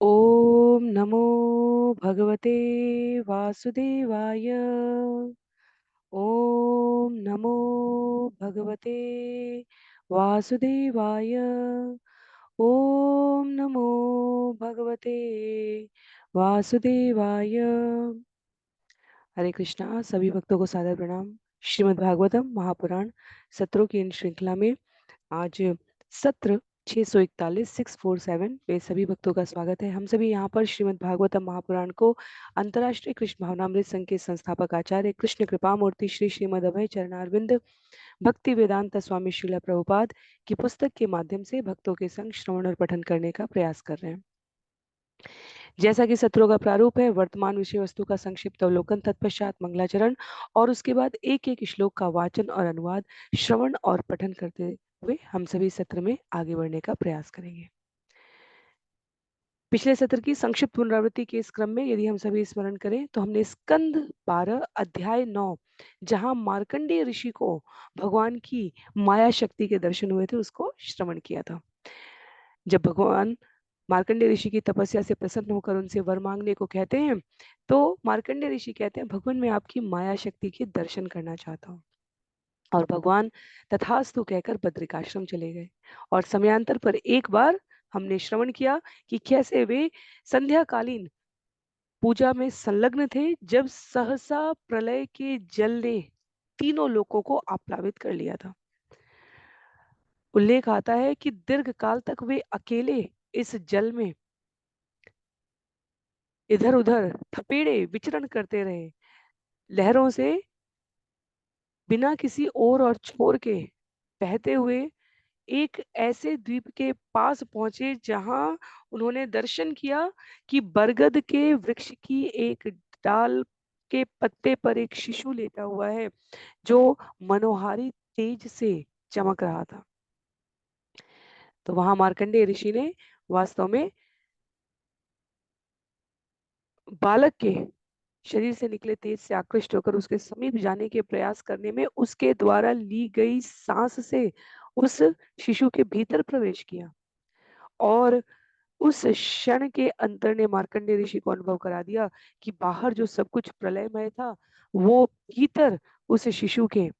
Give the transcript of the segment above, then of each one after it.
ओम नमो भगवते वासुदेवाय। ओम नमो भगवते वासुदेवाय। ओम नमो भगवते वासुदेवाय। हरे कृष्णा। सभी भक्तों को सादर प्रणाम। श्रीमद् भागवतम महापुराण सत्रों की इन श्रृंखला में आज सत्र 641 647 पे सभी भक्तों का स्वागत है। हम सभी यहाँ पर श्रीमद् भागवतम महापुराण को अंतर्राष्ट्रीय कृष्ण भावनामृत संघ के संस्थापक आचार्य कृष्ण कृपा मूर्ति श्री श्रीमद् अभय चरणारविंद भक्ति वेदांत स्वामी श्रीला प्रभुपाद की पुस्तक के माध्यम से भक्तों के संग श्रवण और पठन करने का प्रयास कर रहे हैं। जैसा कि सत्रों का प्रारूप है, वर्तमान विषय वस्तु का संक्षिप्त अवलोकन, तत्पश्चात मंगलाचरण और उसके बाद एक एक श्लोक का वाचन और अनुवाद, श्रवण और पठन करते हुए हम सभी सत्र में आगे बढ़ने का प्रयास करेंगे। पिछले सत्र की संक्षिप्त पुनरावृत्ति के इस क्रम में यदि हम सभी स्मरण करें तो हमने स्कंद 12 अध्याय 9 जहां मार्कंडेय ऋषि को भगवान की माया शक्ति के दर्शन हुए थे उसको श्रवण किया था। जब भगवान मार्कंडेय ऋषि की तपस्या से प्रसन्न होकर उनसे वर मांगने को कहते हैं तो मार्कंडेय ऋषि कहते हैं, भगवान मैं आपकी माया शक्ति के दर्शन करना चाहता हूँ। और भगवान तथास्तु कहकर बद्रिकाश्रम चले गए। और समयांतर पर एक बार हमने श्रवण किया कि कैसे वे संध्याकालीन पूजा में संलग्न थे जब सहसा प्रलय के जल ने तीनों लोकों को आप्लावित कर लिया था। उल्लेख आता है कि दीर्घ काल तक वे अकेले इस जल में इधर उधर थपेड़े विचरण करते रहे, लहरों से बिना किसी ओर और छोर के बहते हुए एक ऐसे द्वीप के पास पहुंचे जहां उन्होंने दर्शन किया कि बरगद के वृक्ष की एक डाल के पत्ते पर एक शिशु लेटा हुआ है जो मनोहारी तेज से चमक रहा था। तो वहां मार्कंडेय ऋषि ने वास्तव में बालक के शरीर से निकले तेज से आकृष्ट होकर उसके समीप जाने के प्रयास करने में उसके द्वारा ली गई सांस से उस शिशु के भीतर प्रवेश किया और उस क्षण के अंतर ने मार्कंडेय ऋषि को अनुभव करा दिया कि बाहर जो सब कुछ प्रलयमय था वो भीतर उस शिशु के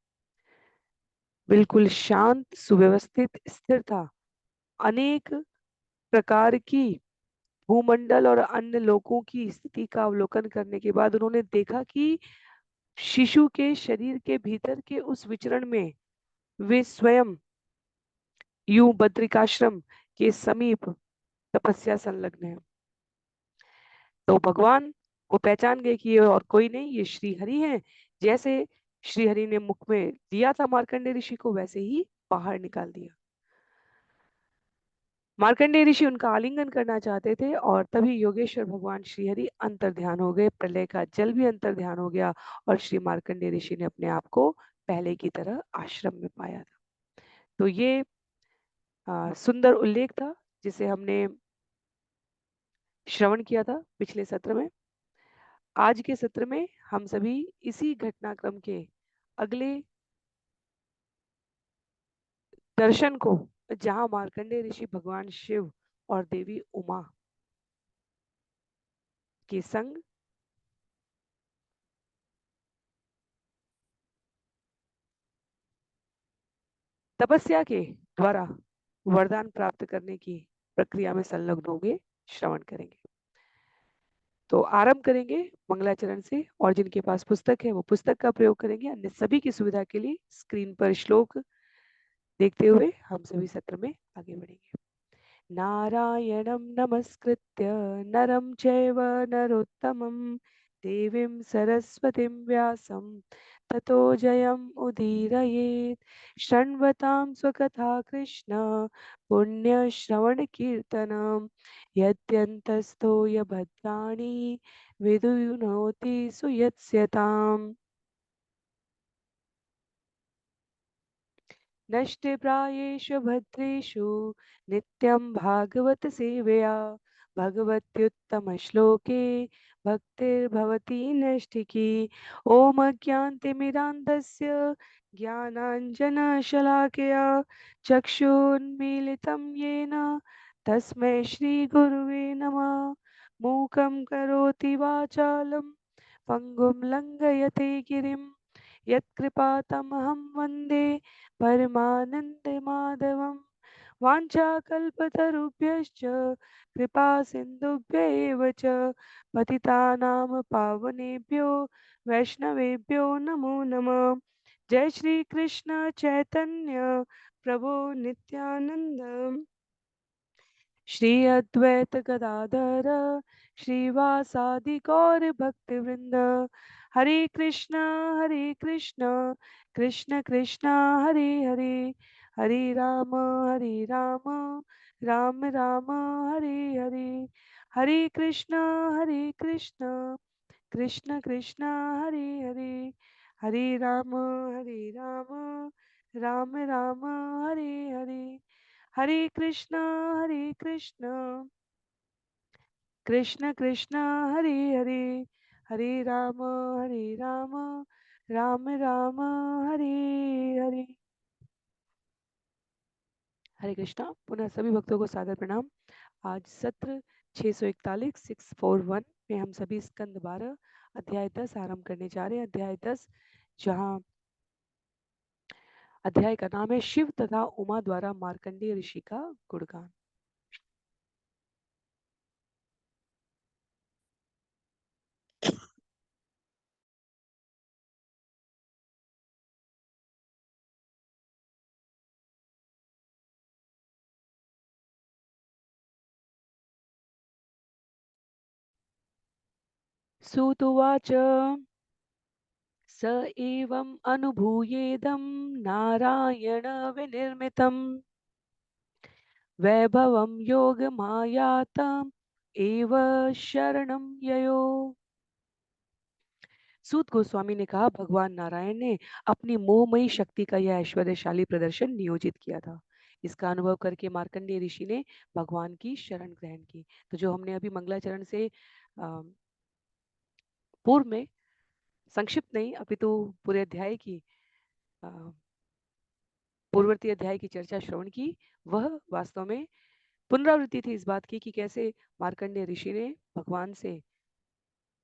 बिल्कुल शांत सुव्यवस्थित स्थिर था। अनेक प्रकार की भूमंडल और अन्य लोकों की स्थिति का अवलोकन करने के बाद उन्होंने देखा कि शिशु के शरीर के भीतर के उस विचरण में वे स्वयं यूं बद्रिकाश्रम के समीप तपस्या संलग्न है। तो भगवान को पहचान गए कि ये और कोई नहीं, ये श्री हरि हैं। जैसे श्री हरि ने मुख में दिया था मार्कंडेय ऋषि को वैसे ही बाहर निकाल दिया। मार्कंडेय ऋषि उनका आलिंगन करना चाहते थे और तभी योगेश्वर भगवान श्री हरि अंतर ध्यान हो गए, प्रलय का जल भी अंतर ध्यान हो गया और श्री मार्कंडेय ऋषि ने अपने आप को पहले की तरह आश्रम में पाया था। तो ये सुंदर उल्लेख था जिसे हमने श्रवण किया था पिछले सत्र में। आज के सत्र में हम सभी इसी घटनाक्रम के अगले दर्शन को, जहां मार्कंडेय ऋषि भगवान शिव और देवी उमा के संग तपस्या के द्वारा वरदान प्राप्त करने की प्रक्रिया में संलग्न होंगे, श्रवण करेंगे। तो आरंभ करेंगे मंगलाचरण से और जिनके पास पुस्तक है वो पुस्तक का प्रयोग करेंगे। अन्य सभी की सुविधा के लिए स्क्रीन पर श्लोक देखते हुए हम सभी सत्र में आगे बढ़ेंगे। नारायणं नमस्कृत्य नरं चैव नरोत्तमं देवीं सरस्वतीं व्यासं ततो जयम् उदीरयेत्। शृण्वतां स्वकथा कृष्ण पुण्यश्रवणकीर्तनं यद्यन्तस्थो यभद्राणि विदुनोति सुयत्स्यताम्। नष्टप्रायेषु भद्रेषु नित्यं भागवत सेवया भगवत्युत्तमश्लोके भक्तिर्भवति नैष्ठिकी। ॐ अज्ञानतिमिरान्धस्य ज्ञानाञ्जनशलाकया चक्षुन्मीलितं येन तस्मै श्रीगुरुवे नमः। मूकं करोति वाचालं पङ्गुं लङ्घयते गिरिं यत्कृपातमहं वन्दे परमानन्दमाधवं। वाञ्छाकल्पतरुभ्यश्च कृपा सिन्धुभ्य एव च पतितानां पावनेभ्यो वैष्णवेभ्यो नमो नमः। जय श्री कृष्ण चैतन्य प्रभु नित्यानंद श्री अद्वैत गदाधर श्रीवासादि गौर भक्त वृंद। हरे कृष्ण कृष्ण कृष्ण हरे हरे, हरे राम राम राम हरे हरे। हरे कृष्ण कृष्ण कृष्ण हरे हरे, हरे राम राम राम हरे हरे। हरे कृष्ण कृष्ण कृष्ण हरे हरे, हरे राम राम राम हरे हरे। हरे कृष्णा। पुनः सभी भक्तों को सादर प्रणाम। आज सत्र 641 641 में हम सभी स्कंद 12 अध्याय 10 आरंभ करने जा रहे हैं। अध्याय 10 जहाँ अध्याय का नाम है शिव तथा उमा द्वारा मार्कंडेय ऋषि का गुणगान। सूतुवाच स एवम् अनुभूयेदं नारायण विनिर्मितं वैभवं योगमायातम् एव शरणं ययो। सूत गोस्वामी ने कहा, भगवान नारायण ने अपनी मोहमयी शक्ति का यह ऐश्वर्यशाली प्रदर्शन नियोजित किया था। इसका अनुभव करके मार्कंडेय ऋषि ने भगवान की शरण ग्रहण की। तो जो हमने अभी मंगलाचरण से पूर्व में संक्षिप्त नहीं अपितु पूरे अध्याय की पूर्ववर्ती अध्याय की चर्चा श्रवण की, वह वास्तव में पुनरावृत्ति थी इस बात की कि कैसे मार्कंडेय ऋषि ने भगवान से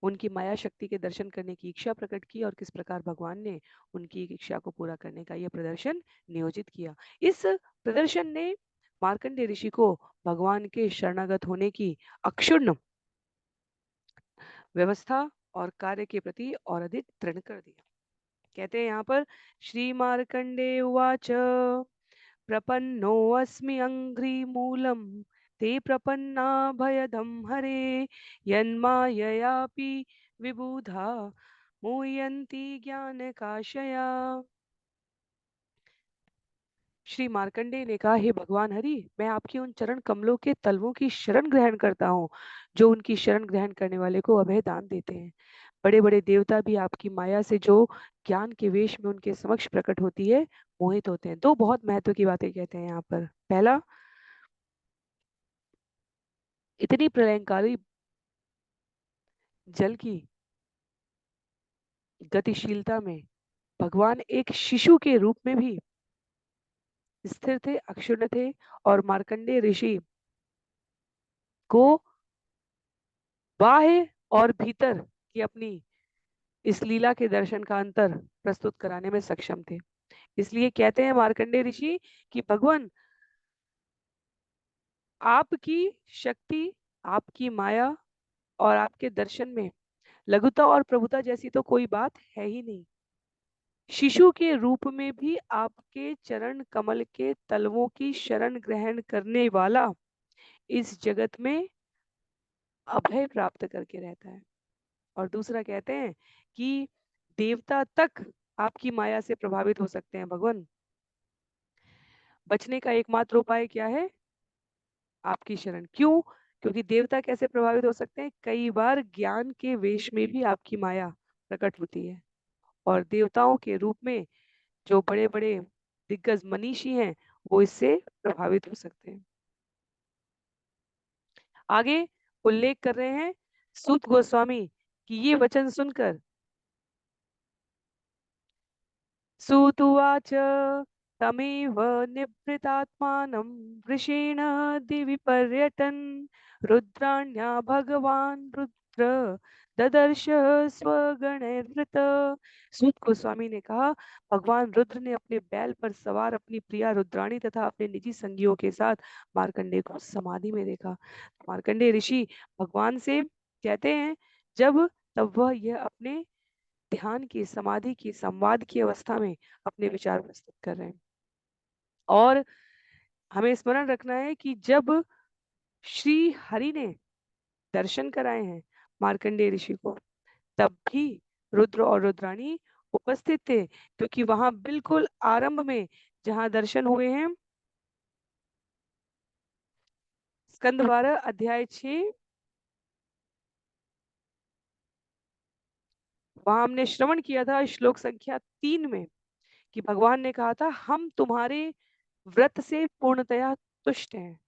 उनकी माया शक्ति के दर्शन करने की इच्छा प्रकट की और किस प्रकार भगवान ने उनकी इच्छा को पूरा करने का यह प्रदर्शन नियोजित किया। इस प्रदर्शन ने मार्कंडेय ऋषि को भगवान के शरणागत होने की अक्षुण्ण व्यवस्था और कार्य के प्रति और अधिक दृढ़ कर दिया। कहते हैं यहाँ पर श्री मार्कंडेय उवाच प्रपन्नोऽस्मि अङ्घ्रिमूलं ते प्रपन्ना भयदं हरे यन्माययापि विबुधा मुह्यन्ति ज्ञानकाशया। श्री मार्कंडेय ने कहा, हे भगवान हरि, मैं आपके उन चरण कमलों के तलवों की शरण ग्रहण करता हूँ जो उनकी शरण ग्रहण करने वाले को अभय दान देते हैं। बड़े बड़े देवता भी आपकी माया से जो ज्ञान के वेश में उनके समक्ष प्रकट होती है मोहित होते हैं। दो बहुत महत्व की बातें कहते हैं यहाँ पर। पहला, इतनी प्रलयंकारी जल की गतिशीलता में भगवान एक शिशु के रूप में भी स्थिर थे, अक्षुण्ण थे और मार्कंडेय ऋषि को बाह्य और भीतर की अपनी इस लीला के दर्शन का अंतर प्रस्तुत कराने में सक्षम थे। इसलिए कहते हैं मार्कंडेय ऋषि कि भगवान आपकी शक्ति, आपकी माया और आपके दर्शन में लघुता और प्रभुता जैसी तो कोई बात है ही नहीं। शिशु के रूप में भी आपके चरण कमल के तलवों की शरण ग्रहण करने वाला इस जगत में अभय प्राप्त करके रहता है। और दूसरा कहते हैं कि देवता तक आपकी माया से प्रभावित हो सकते हैं। भगवान, बचने का एकमात्र उपाय क्या है? आपकी शरण। क्यों? क्योंकि देवता कैसे प्रभावित हो सकते हैं? कई बार ज्ञान के वेश में भी आपकी माया प्रकट होती है और देवताओं के रूप में जो बड़े बड़े दिग्गज मनीषी हैं वो इससे प्रभावित हो सकते हैं। आगे उल्लेख कर रहे हैं सूत गोस्वामी कि ये वचन सुनकर सूतुवाच तमेव निभृतात्मानं वृषेण दिवि पर्यटन् रुद्राण्या भगवान रुद्र ददर्श स्वगणैर्वृत। सूत गोस्वामी ने कहा, भगवान रुद्र ने अपने बैल पर सवार अपनी प्रिया रुद्राणी तथा अपने निजी संगियों के साथ मार्कंडेय को समाधि में देखा। मार्कंडेय ऋषि भगवान से कहते हैं, जब तब वह यह अपने ध्यान की, समाधि की, संवाद की अवस्था में अपने विचार प्रस्तुत कर रहे हैं। और हमें स्मरण रखना है कि जब श्री हरि ने दर्शन कराए हैं मार्कंडेय ऋषि को, तब भी रुद्र और रुद्राणी उपस्थित थे, क्योंकि वहां बिल्कुल आरंभ में जहां दर्शन हुए हैं, स्कंद 12 अध्याय 6, वहां हमने श्रवण किया था श्लोक संख्या 3 में कि भगवान ने कहा था, हम तुम्हारे व्रत से पूर्णतया तुष्ट हैं।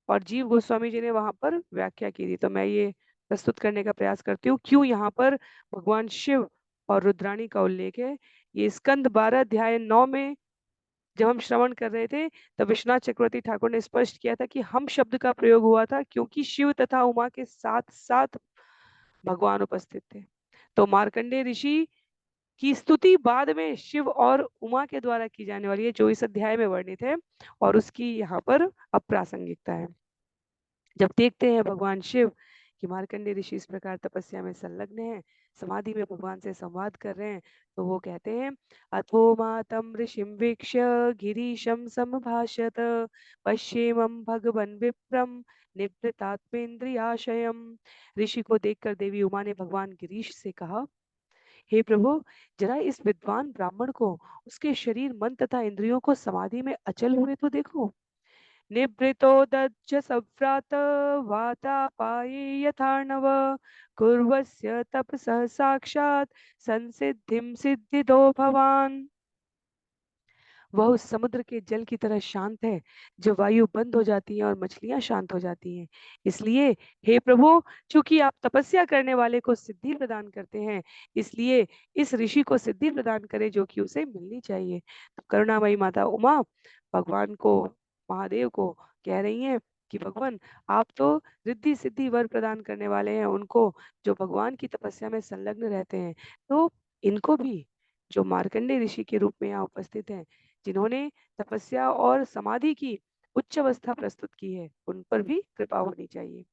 और जीव गोस्वामी जी ने वहां पर व्याख्या की थी। तो मैं ये प्रस्तुत करने का प्रयास करती हूँ, क्यों यहाँ पर भगवान शिव और रुद्राणी का उल्लेख है। ये स्कंद 12 अध्याय 9 में जब हम श्रवण कर रहे थे, तब विश्वनाथ चक्रवर्ती ठाकुर ने स्पष्ट किया था कि हम शब्द का प्रयोग हुआ था क्योंकि शिव तथा उमा के साथ साथ भगवान उपस्थित थे। तो मार्कंडेय ऋषि की स्तुति बाद में शिव और उमा के द्वारा की जाने वाली है, जो इस अध्याय में वर्णित है, और उसकी यहाँ पर अप्रासंगिकता है। जब देखते हैं भगवान शिव कि मार्कंडेय ऋषि इस प्रकार तपस्या में संलग्न है, समाधि में भगवान से संवाद कर रहे हैं, तो वो कहते हैं, अथो मातम ऋषिम वीक्ष्य गिरीशम समभाषत पश्येमं भगवन् विप्रम निवृतात्मेन्द्रियाशयम। ऋषि को देखकर देवी उमा ने भगवान गिरीश से कहा, हे प्रभु, जरा इस विद्वान ब्राह्मण को उसके शरीर, मन तथा इंद्रियों को समाधि में अचल हुए तो देखो। निभृतोदध्य सव्रात वातापाये यथार्णव कुर्वस्य तपसः साक्षात् संसिद्धिं सिद्धिदो भवान। वह उस समुद्र के जल की तरह शांत है, जो वायु बंद हो जाती है और मछलियां शांत हो जाती हैं। इसलिए हे प्रभु, चूंकि आप तपस्या करने वाले को सिद्धि प्रदान करते हैं, इसलिए इस ऋषि को सिद्धि प्रदान करें जो कि उसे मिलनी चाहिए। तो करुणामयी माता उमा भगवान को, महादेव को कह रही हैं कि भगवान, आप तो रिद्धि सिद्धि वर प्रदान करने वाले हैं उनको जो भगवान की तपस्या में संलग्न रहते हैं। तो इनको भी, जो मार्कंडेय ऋषि के रूप में यहाँ उपस्थित हैं, जिन्होंने तपस्या और समाधि की उच्च अवस्था प्रस्तुत की है, उन पर भी कृपा होनी चाहिए।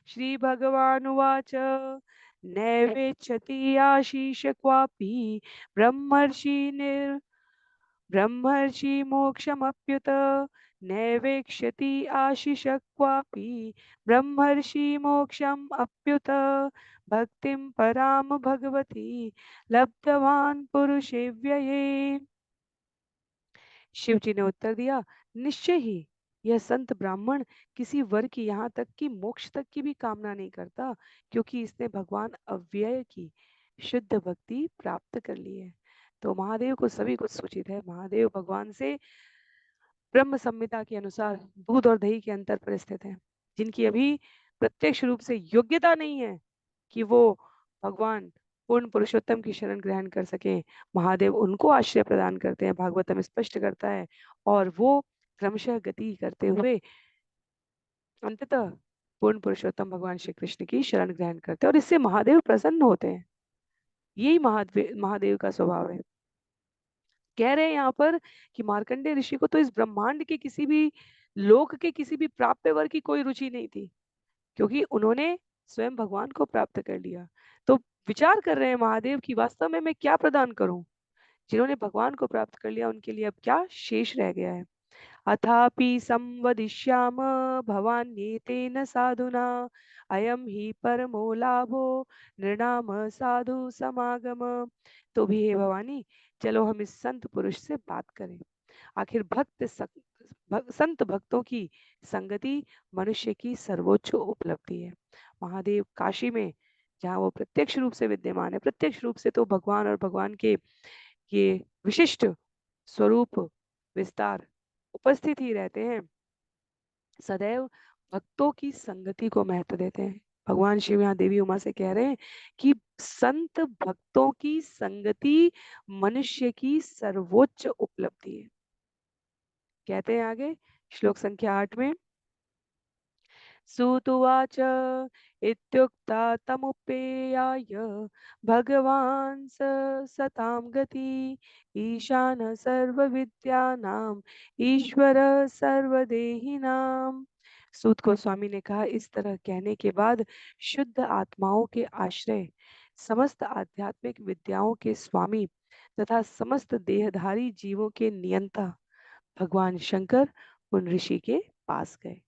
श्री भगवान उवाच नैवेच्छति आशीष क्वापि ब्रह्मर्षि निर् ब्रह्मर्षि मोक्षमप्युत नैवेक्ष्यति आशिष क्वापि ब्रह्मर्षि मोक्षम अप्युत भक्तिं पराम भगवती लब्धवान पुरुषे व्यये। शिव जी ने उत्तर दिया, निश्चय ही यह संत ब्राह्मण किसी वर की, यहाँ तक कि मोक्ष तक की भी कामना नहीं करता, क्योंकि इसने भगवान अव्यय की शुद्ध भक्ति प्राप्त कर ली है। तो महादेव को सभी कुछ सूचित है। महादेव भगवान से ब्रह्म संहिता के अनुसार दूध और दही के अंतर पर स्थित है। जिनकी अभी प्रत्यक्ष रूप से योग्यता नहीं है कि वो भगवान पूर्ण पुरुषोत्तम की शरण ग्रहण कर सके, महादेव उनको आश्रय प्रदान करते हैं, भागवतम स्पष्ट करता है। और वो क्रमशः गति करते हुए अंततः पूर्ण पुरुषोत्तम भगवान श्री कृष्ण की शरण ग्रहण करते हैं, और इससे महादेव प्रसन्न होते हैं। यही महादेव का स्वभाव है। कह रहे हैं यहाँ पर कि मार्कंडेय ऋषि को तो इस ब्रह्मांड के किसी भी लोक के किसी भी प्राप्य वर्ग की कोई रुचि नहीं थी, क्योंकि उन्होंने स्वयं भगवान को प्राप्त कर लिया। तो विचार कर रहे हैं महादेव की वास्तव में मैं क्या प्रदान करूं। जिन्होंने भगवान को प्राप्त कर लिया उनके लिए अब क्या शेष रह गया है। अथापि संवदिष्याम भवान्येतेन साधुना अयम ही परमो लाभो नृणाम साधु समागम। तो भी हे भवानी, चलो हम इस संत पुरुष से बात करें। आखिर संत भक्तों की संगति मनुष्य की सर्वोच्च उपलब्धि है। महादेव काशी में जहाँ वो प्रत्यक्ष रूप से विद्यमान है, प्रत्यक्ष रूप से तो भगवान और भगवान के ये विशिष्ट स्वरूप विस्तार उपस्थित ही रहते हैं, सदैव भक्तों की संगति को महत्व देते हैं। भगवान शिव यहाँ देवी उमा से कह रहे हैं कि संत भक्तों की संगति मनुष्य की सर्वोच्च उपलब्धि है। कहते हैं आगे श्लोक संख्या 8 में, सुतुवाच इत्युक्ता तमुपेयाय भगवान् सतां गति ईशान सर्वविद्यानां ईश्वर सर्वदेहिनां। सूत गोस्वामी ने कहा, इस तरह कहने के बाद शुद्ध आत्माओं के आश्रय, समस्त आध्यात्मिक विद्याओं के स्वामी तथा समस्त देहधारी जीवों के नियंता भगवान शंकर उन ऋषि के पास गए।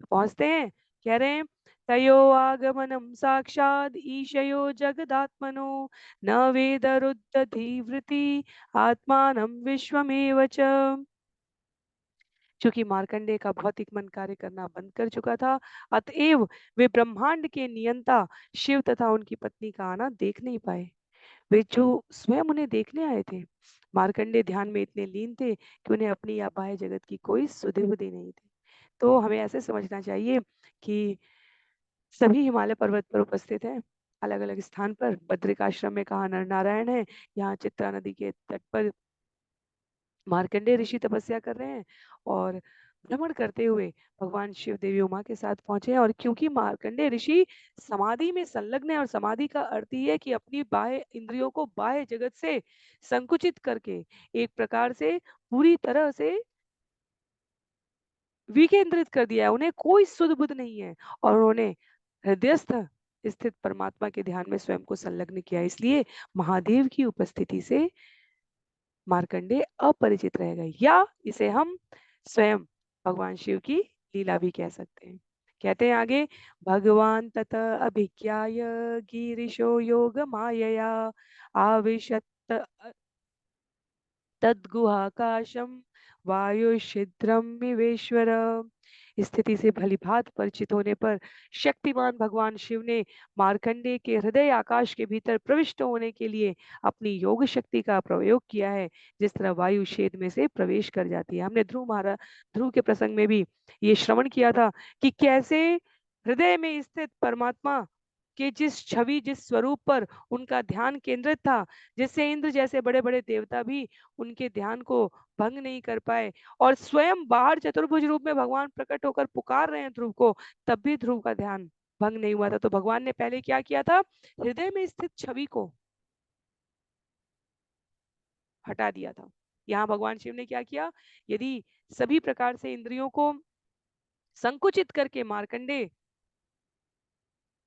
पहुंचते हैं, कह रहे हैं, तयो आगमनम साक्षात ईशयो जगदात्मनो न वेद रुद्धधीवृति आत्मानं विश्वमेव च। चूंकि मार्कंडेय का भौतिक मन कार्य करना बंद कर चुका था, अतएव वे ब्रह्मांड के नियंता शिव तथा उनकी पत्नी का आना देख नहीं पाए। वे जो स्वयं उन्हें देखने आए थे, मार्कंडेय ध्यान में इतने लीन थे कि उन्हें अपनी या बाह्य जगत की कोई सुधिबुद्धि नहीं थी। तो हमें ऐसे समझना चाहिए कि सभी हिमालय पर्वत पर उपस्थित हैं, अलग अलग स्थान पर। बद्रिकाश्रम में कहा नर नारायण है, यहाँ चित्रा नदी के तट पर मार्कंडेय ऋषि तपस्या कर रहे हैं और भ्रमण करते हुए भगवान शिव देवी उमा के साथ पहुंचे हैं। और क्योंकि मार्कंडेय ऋषि समाधि में संलग्न है, और समाधि का अर्थ ही है कि अपनी बाह्य इंद्रियों को बाह्य जगत से संकुचित करके एक प्रकार से पूरी तरह से विकेंद्रित कर दिया है, उन्हें कोई सुध बुध नहीं है, और उन्होंने हृदयस्थ स्थित परमात्मा के ध्यान में स्वयं को संलग्न किया। इसलिए महादेव की उपस्थिति से मार्कंडेय अपरिचित रह गए, या इसे हम स्वयं भगवान शिव की लीला भी कह सकते हैं। कहते हैं आगे, भगवान तत अभिज्ञाय गिरिशो योग मायया आविशत तद्गुहाकाशम वायुशिद्रम विवेश्वर। स्थिति से भलीभांत परिचित होने पर शक्तिमान भगवान शिव ने मार्कंडेय के हृदय आकाश के भीतर प्रविष्ट होने के लिए अपनी योग शक्ति का प्रयोग किया है, जिस तरह वायु छेद में से प्रवेश कर जाती है। हमने ध्रुव के प्रसंग में भी ये श्रवण किया था कि कैसे हृदय में स्थित परमात्मा के जिस छवि, जिस स्वरूप पर उनका ध्यान केंद्रित था, जिससे इंद्र जैसे बड़े बड़े देवता भी उनके ध्यान को भंग नहीं कर पाए, और स्वयं बाहर चतुर्भुज रूप में भगवान प्रकट होकर पुकार रहे हैं ध्रुव को, तब भी ध्रुव का ध्यान भंग नहीं हुआ था। तो भगवान ने पहले क्या किया था, हृदय में स्थित छवि को हटा दिया था। यहाँ भगवान शिव ने क्या किया, यदि सभी प्रकार से इंद्रियों को संकुचित करके मार्कंडे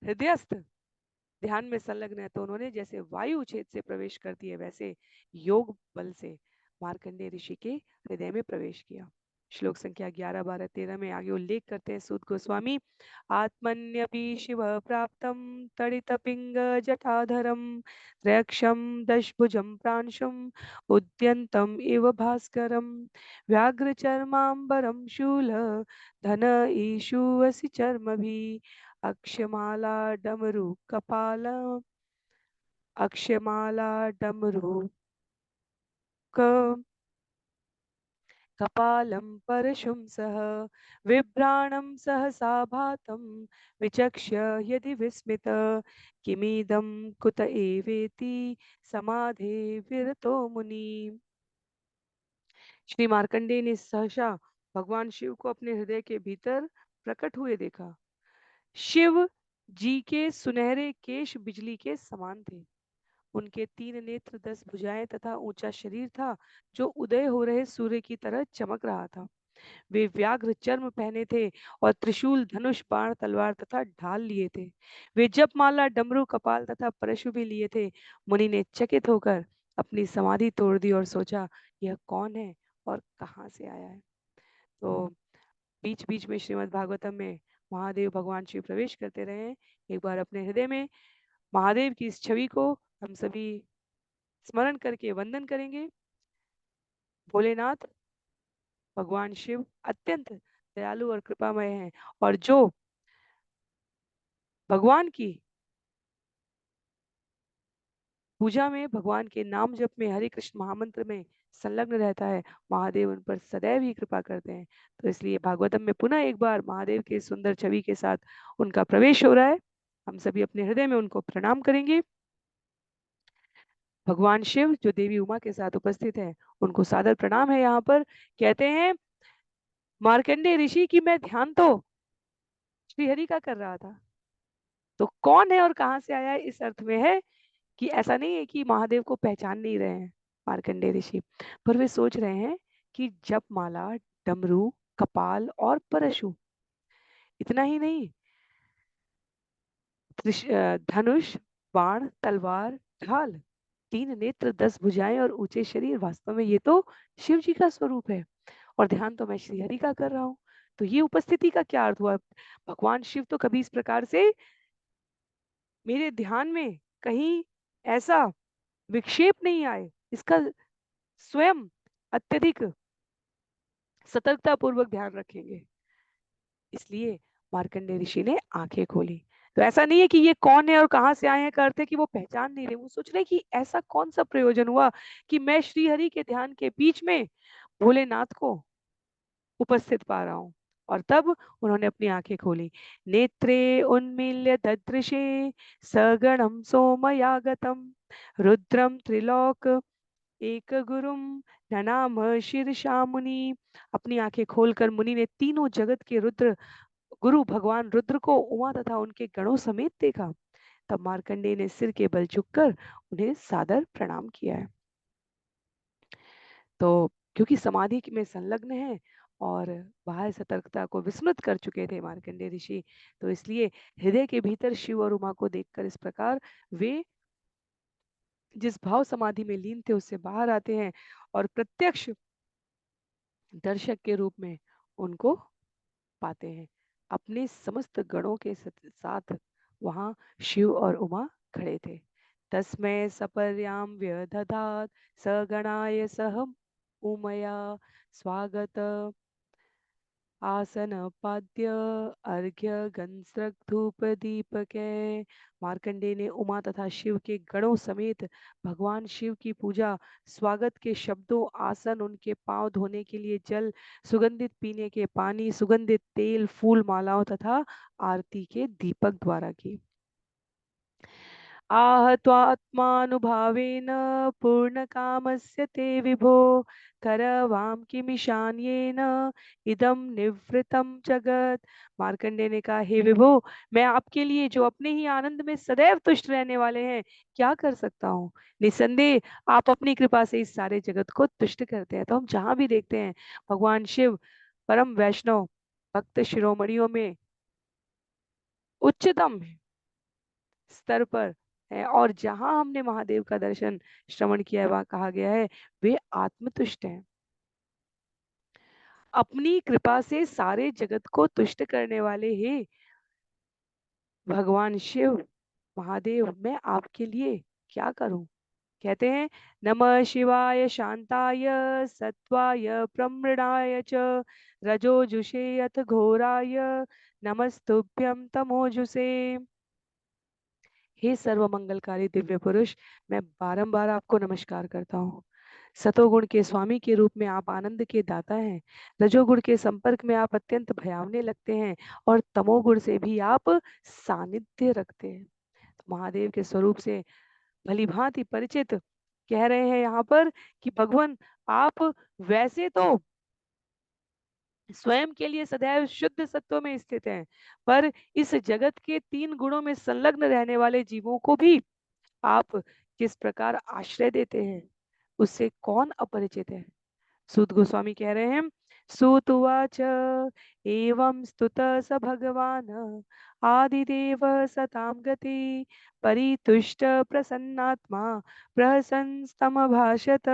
हृदयस्थ ध्यान में संलग्न है, तो उन्होंने जैसे वायु छेद से प्रवेश कर दिए, वैसे योग बल से मार्कंडेय ऋषि के हृदय में प्रवेश किया। श्लोक संख्या 11, 12, 13 में आगे उल्लेख करते हैं सूत गोस्वामी, आत्मन्यपि शिव प्राप्तम तड़ित पिंग जटाधरम त्रयक्षम दशभुजम प्रांशुम उद्यंतम इव भास्करम व्याघ्र चर्मांबरम शूल धन ईशुवसि चर्म भी अक्षमाला डमरू कपाल अक्षमाला डमरू कपालं परशुं सह विभ्राणं सहसा भातं विचक्ष्य यदि विस्मित किमीदं कुत एवेति समाधे विरतो मुनि। श्री मार्कंडेय ने सहसा भगवान शिव को अपने हृदय के भीतर प्रकट हुए देखा। शिव जी के सुनहरे केश बिजली के समान थे। उनके 3 नेत्र, 10 भुजाएं तथा ऊंचा शरीर था, जो उदय हो रहे सूर्य की तरह चमक रहा था। वे व्याघ्र चर्म पहने थे और त्रिशूल, धनुष, बाण, तलवार तथा ढाल लिए थे। वे जपमाला, डमरू, कपाल तथा परशु भी लिए थे। मुनि ने चकित होकर अपनी समाधि तोड़ दी और सोचा, यह कौन है और कहाँ से आया है। तो बीच बीच में श्रीमद् भागवतम में महादेव भगवान शिव प्रवेश करते रहे हैं। एक बार अपने हृदय में महादेव की इस छवि को हम सभी स्मरण करके वंदन करेंगे। भोलेनाथ भगवान शिव अत्यंत दयालु और कृपामय हैं, और जो भगवान की पूजा में, भगवान के नाम जप में, हरे कृष्ण महामंत्र में संलग्न रहता है, महादेव उन पर सदैव ही कृपा करते हैं। तो इसलिए भागवतम में पुनः एक बार महादेव के सुंदर छवि के साथ उनका प्रवेश हो रहा है। हम सभी अपने हृदय में उनको प्रणाम करेंगे। भगवान शिव जो देवी उमा के साथ उपस्थित हैं, उनको सादर प्रणाम है। यहाँ पर कहते हैं मार्कंडेय ऋषि की मैं ध्यान तो श्रीहरि का कर रहा था, तो कौन है और कहां से आया है, इस अर्थ में है कि ऐसा नहीं है कि महादेव को पहचान नहीं रहे हैं मार्कंडेय ऋषि, पर वे सोच रहे हैं कि जप माला, डमरू, कपाल और परशु, इतना ही नहीं, धनुष, बाण, तलवार, ढाल, 3 नेत्र, 10 भुजाएं और ऊंचे शरीर, वास्तव में ये तो शिव जी का स्वरूप है और ध्यान तो मैं श्रीहरि का कर रहा हूँ। तो ये उपस्थिति का क्या अर्थ हुआ? भगवान शिव तो कभी इस प्रकार से मेरे ध्यान में कहीं ऐसा विक्षेप नहीं आए, इसका स्वयं अत्यधिक सतर्कता पूर्वक ध्यान रखेंगे। इसलिए मार्कंडेय ऋषि ने आंखें खोली। तो ऐसा नहीं है कि ये कौन है और कहां से आए हैं का अर्थ है कि वो पहचान नहीं रहे, वो सोच रहे कि ऐसा कौन सा प्रयोजन हुआ कि मैं श्री हरि के ध्यान के बीच में भोलेनाथ को उपस्थित पा रहा हूँ। और तब उन्होंने अपनी आंखें खोली। नेत्रे उन्मील्य ददृशे सगणम सोमयागतम रुद्रम त्रिलोक एक गुरुम ननाम शीर्षा मुनि। अपनी आंखें खोलकर मुनि ने तीनों जगत के रुद्र गुरु भगवान रुद्र को उमा तथा उनके गणों समेत देखा। तब मार्कंडेय ने सिर के बल झुककर उन्हें सादर प्रणाम किया है। तो क्योंकि समाधि में संलग्न है और बाह्य सतर्कता को विस्मृत कर चुके थे मार्कंडेय ऋषि, तो इसलिए हृदय के भीतर शिव और उमा को देखकर इस प्रकार वे जिस भाव समाधि में लीन थे उससे बाहर आते हैं और प्रत्यक्ष दर्शक के रूप में उनको पाते हैं। अपने समस्त गणों के साथ वहां शिव और उमा खड़े थे। तस्मै सपर्याम व्यदधात सगणाय सह उमया स्वागत आसन पाद्य अर्घ्य गंधक धूप दीपके। मार्कंडेय ने उमा तथा शिव के गणों समेत भगवान शिव की पूजा, स्वागत के शब्दों, आसन, उनके पांव धोने के लिए जल, सुगंधित पीने के पानी, सुगंधित तेल, फूल मालाओं तथा आरती के दीपक द्वारा की। आहत्वात्मानुभावेन पूर्णकामस्य ते विभो करवां किमिशान्येन इदं निवृत्तं जगत। मार्कंडेय ने कहा, हे विभो, मैं आपके लिए जो अपने ही आनंद में सदैव तुष्ट रहने वाले हैं क्या कर सकता हूँ? निसंदेह आप अपनी कृपा से इस सारे जगत को तुष्ट करते हैं। तो हम जहां भी देखते हैं भगवान शिव परम वैष्णव भक्त शिरोमणियों में उच्चतम स्तर पर है, और जहां हमने महादेव का दर्शन श्रवण किया है वहां कहा गया है वे आत्मतुष्ट हैं। अपनी कृपा से सारे जगत को तुष्ट करने वाले हे भगवान शिव महादेव, मैं आपके लिए क्या करूं? कहते हैं नमः शिवाय शांताय सत्वाय प्रमृणाय च रजोजुषे अथ घोराय नमस्तुभ्यं तमोजुषे। हे सर्व मंगलकारी दिव्य पुरुष, मैं बारंबार आपको नमस्कार करता हूँ। सतोगुण के स्वामी के रूप में आप आनंद के दाता हैं। रजोगुण के संपर्क में आप अत्यंत भयावने लगते हैं और तमोगुण से भी आप सानिध्य रखते हैं। तो महादेव के स्वरूप से भली भांति परिचित कह रहे हैं यहाँ पर कि भगवान आप वैसे तो स्वयं के लिए सदैव शुद्ध सत्व में स्थित हैं, पर इस जगत के 3 गुणों में संलग्न रहने वाले जीवों को भी आप किस प्रकार आश्रय देते हैं उससे कौन अपरिचित है? सूत गोस्वामी कह रहे हैं सूत उवाच एवं स्तुत स भगवान आदिदेव सताम गति परितुष्ट प्रसन्नात्मा प्रहसनस्तम भाषत।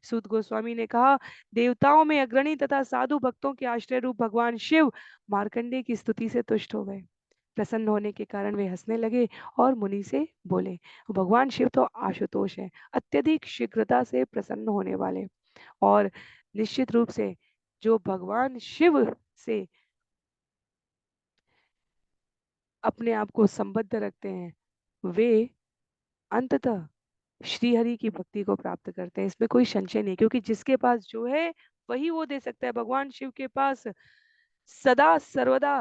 सूत गोस्वामी ने कहा देवताओं में अग्रणी तथा साधु भक्तों के आश्रय रूप भगवान शिव मार्कंडेय की स्तुति से तुष्ट हो गए। प्रसन्न होने के कारण वे हंसने लगे और मुनि से बोले। भगवान शिव तो आशुतोष है, अत्यधिक शीघ्रता से प्रसन्न होने वाले, और निश्चित रूप से जो भगवान शिव से अपने आप को संबद्ध रखते हैं वे अंततः श्री हरि की भक्ति को प्राप्त करते हैं। इसमें कोई संशय नहीं, क्योंकि जिसके पास जो है वही वो दे सकता है। भगवान शिव के पास सदा सर्वदा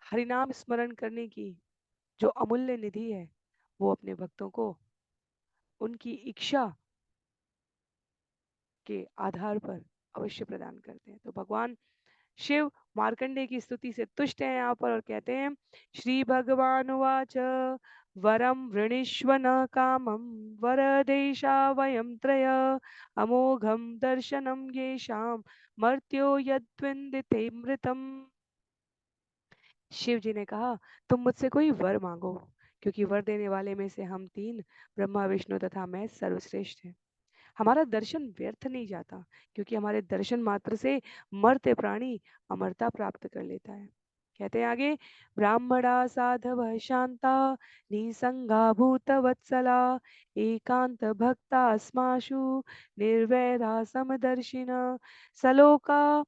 हरिनाम स्मरण करने की जो अमूल्य निधि है वो अपने भक्तों को उनकी इच्छा के आधार पर अवश्य प्रदान करते हैं। तो भगवान शिव मार्कंडे की स्तुति से तुष्ट हैं यहाँ पर और कहते हैं श्री भगवान वाच वरम वृणीष्व न कामम वरदेशा वयम त्रय अमोघम दर्शनम येषाम मर्त्यो यद्विंदिते मृतम। शिव जी ने कहा तुम मुझसे कोई वर मांगो, क्योंकि वर देने वाले में से हम तीन ब्रह्मा विष्णु तथा मैं सर्वश्रेष्ठ हैं। हमारा दर्शन व्यर्थ नहीं जाता, क्योंकि हमारे दर्शन मात्र से मर्त्य प्राणी अमरता प्राप्त कर लेता है। कहते हैं आगे ब्राह्मणा साधव शांता निसंगा भूत वत्सला एकांत भक्ता अस्माशु निर्वैरा समदर्शिना सलोका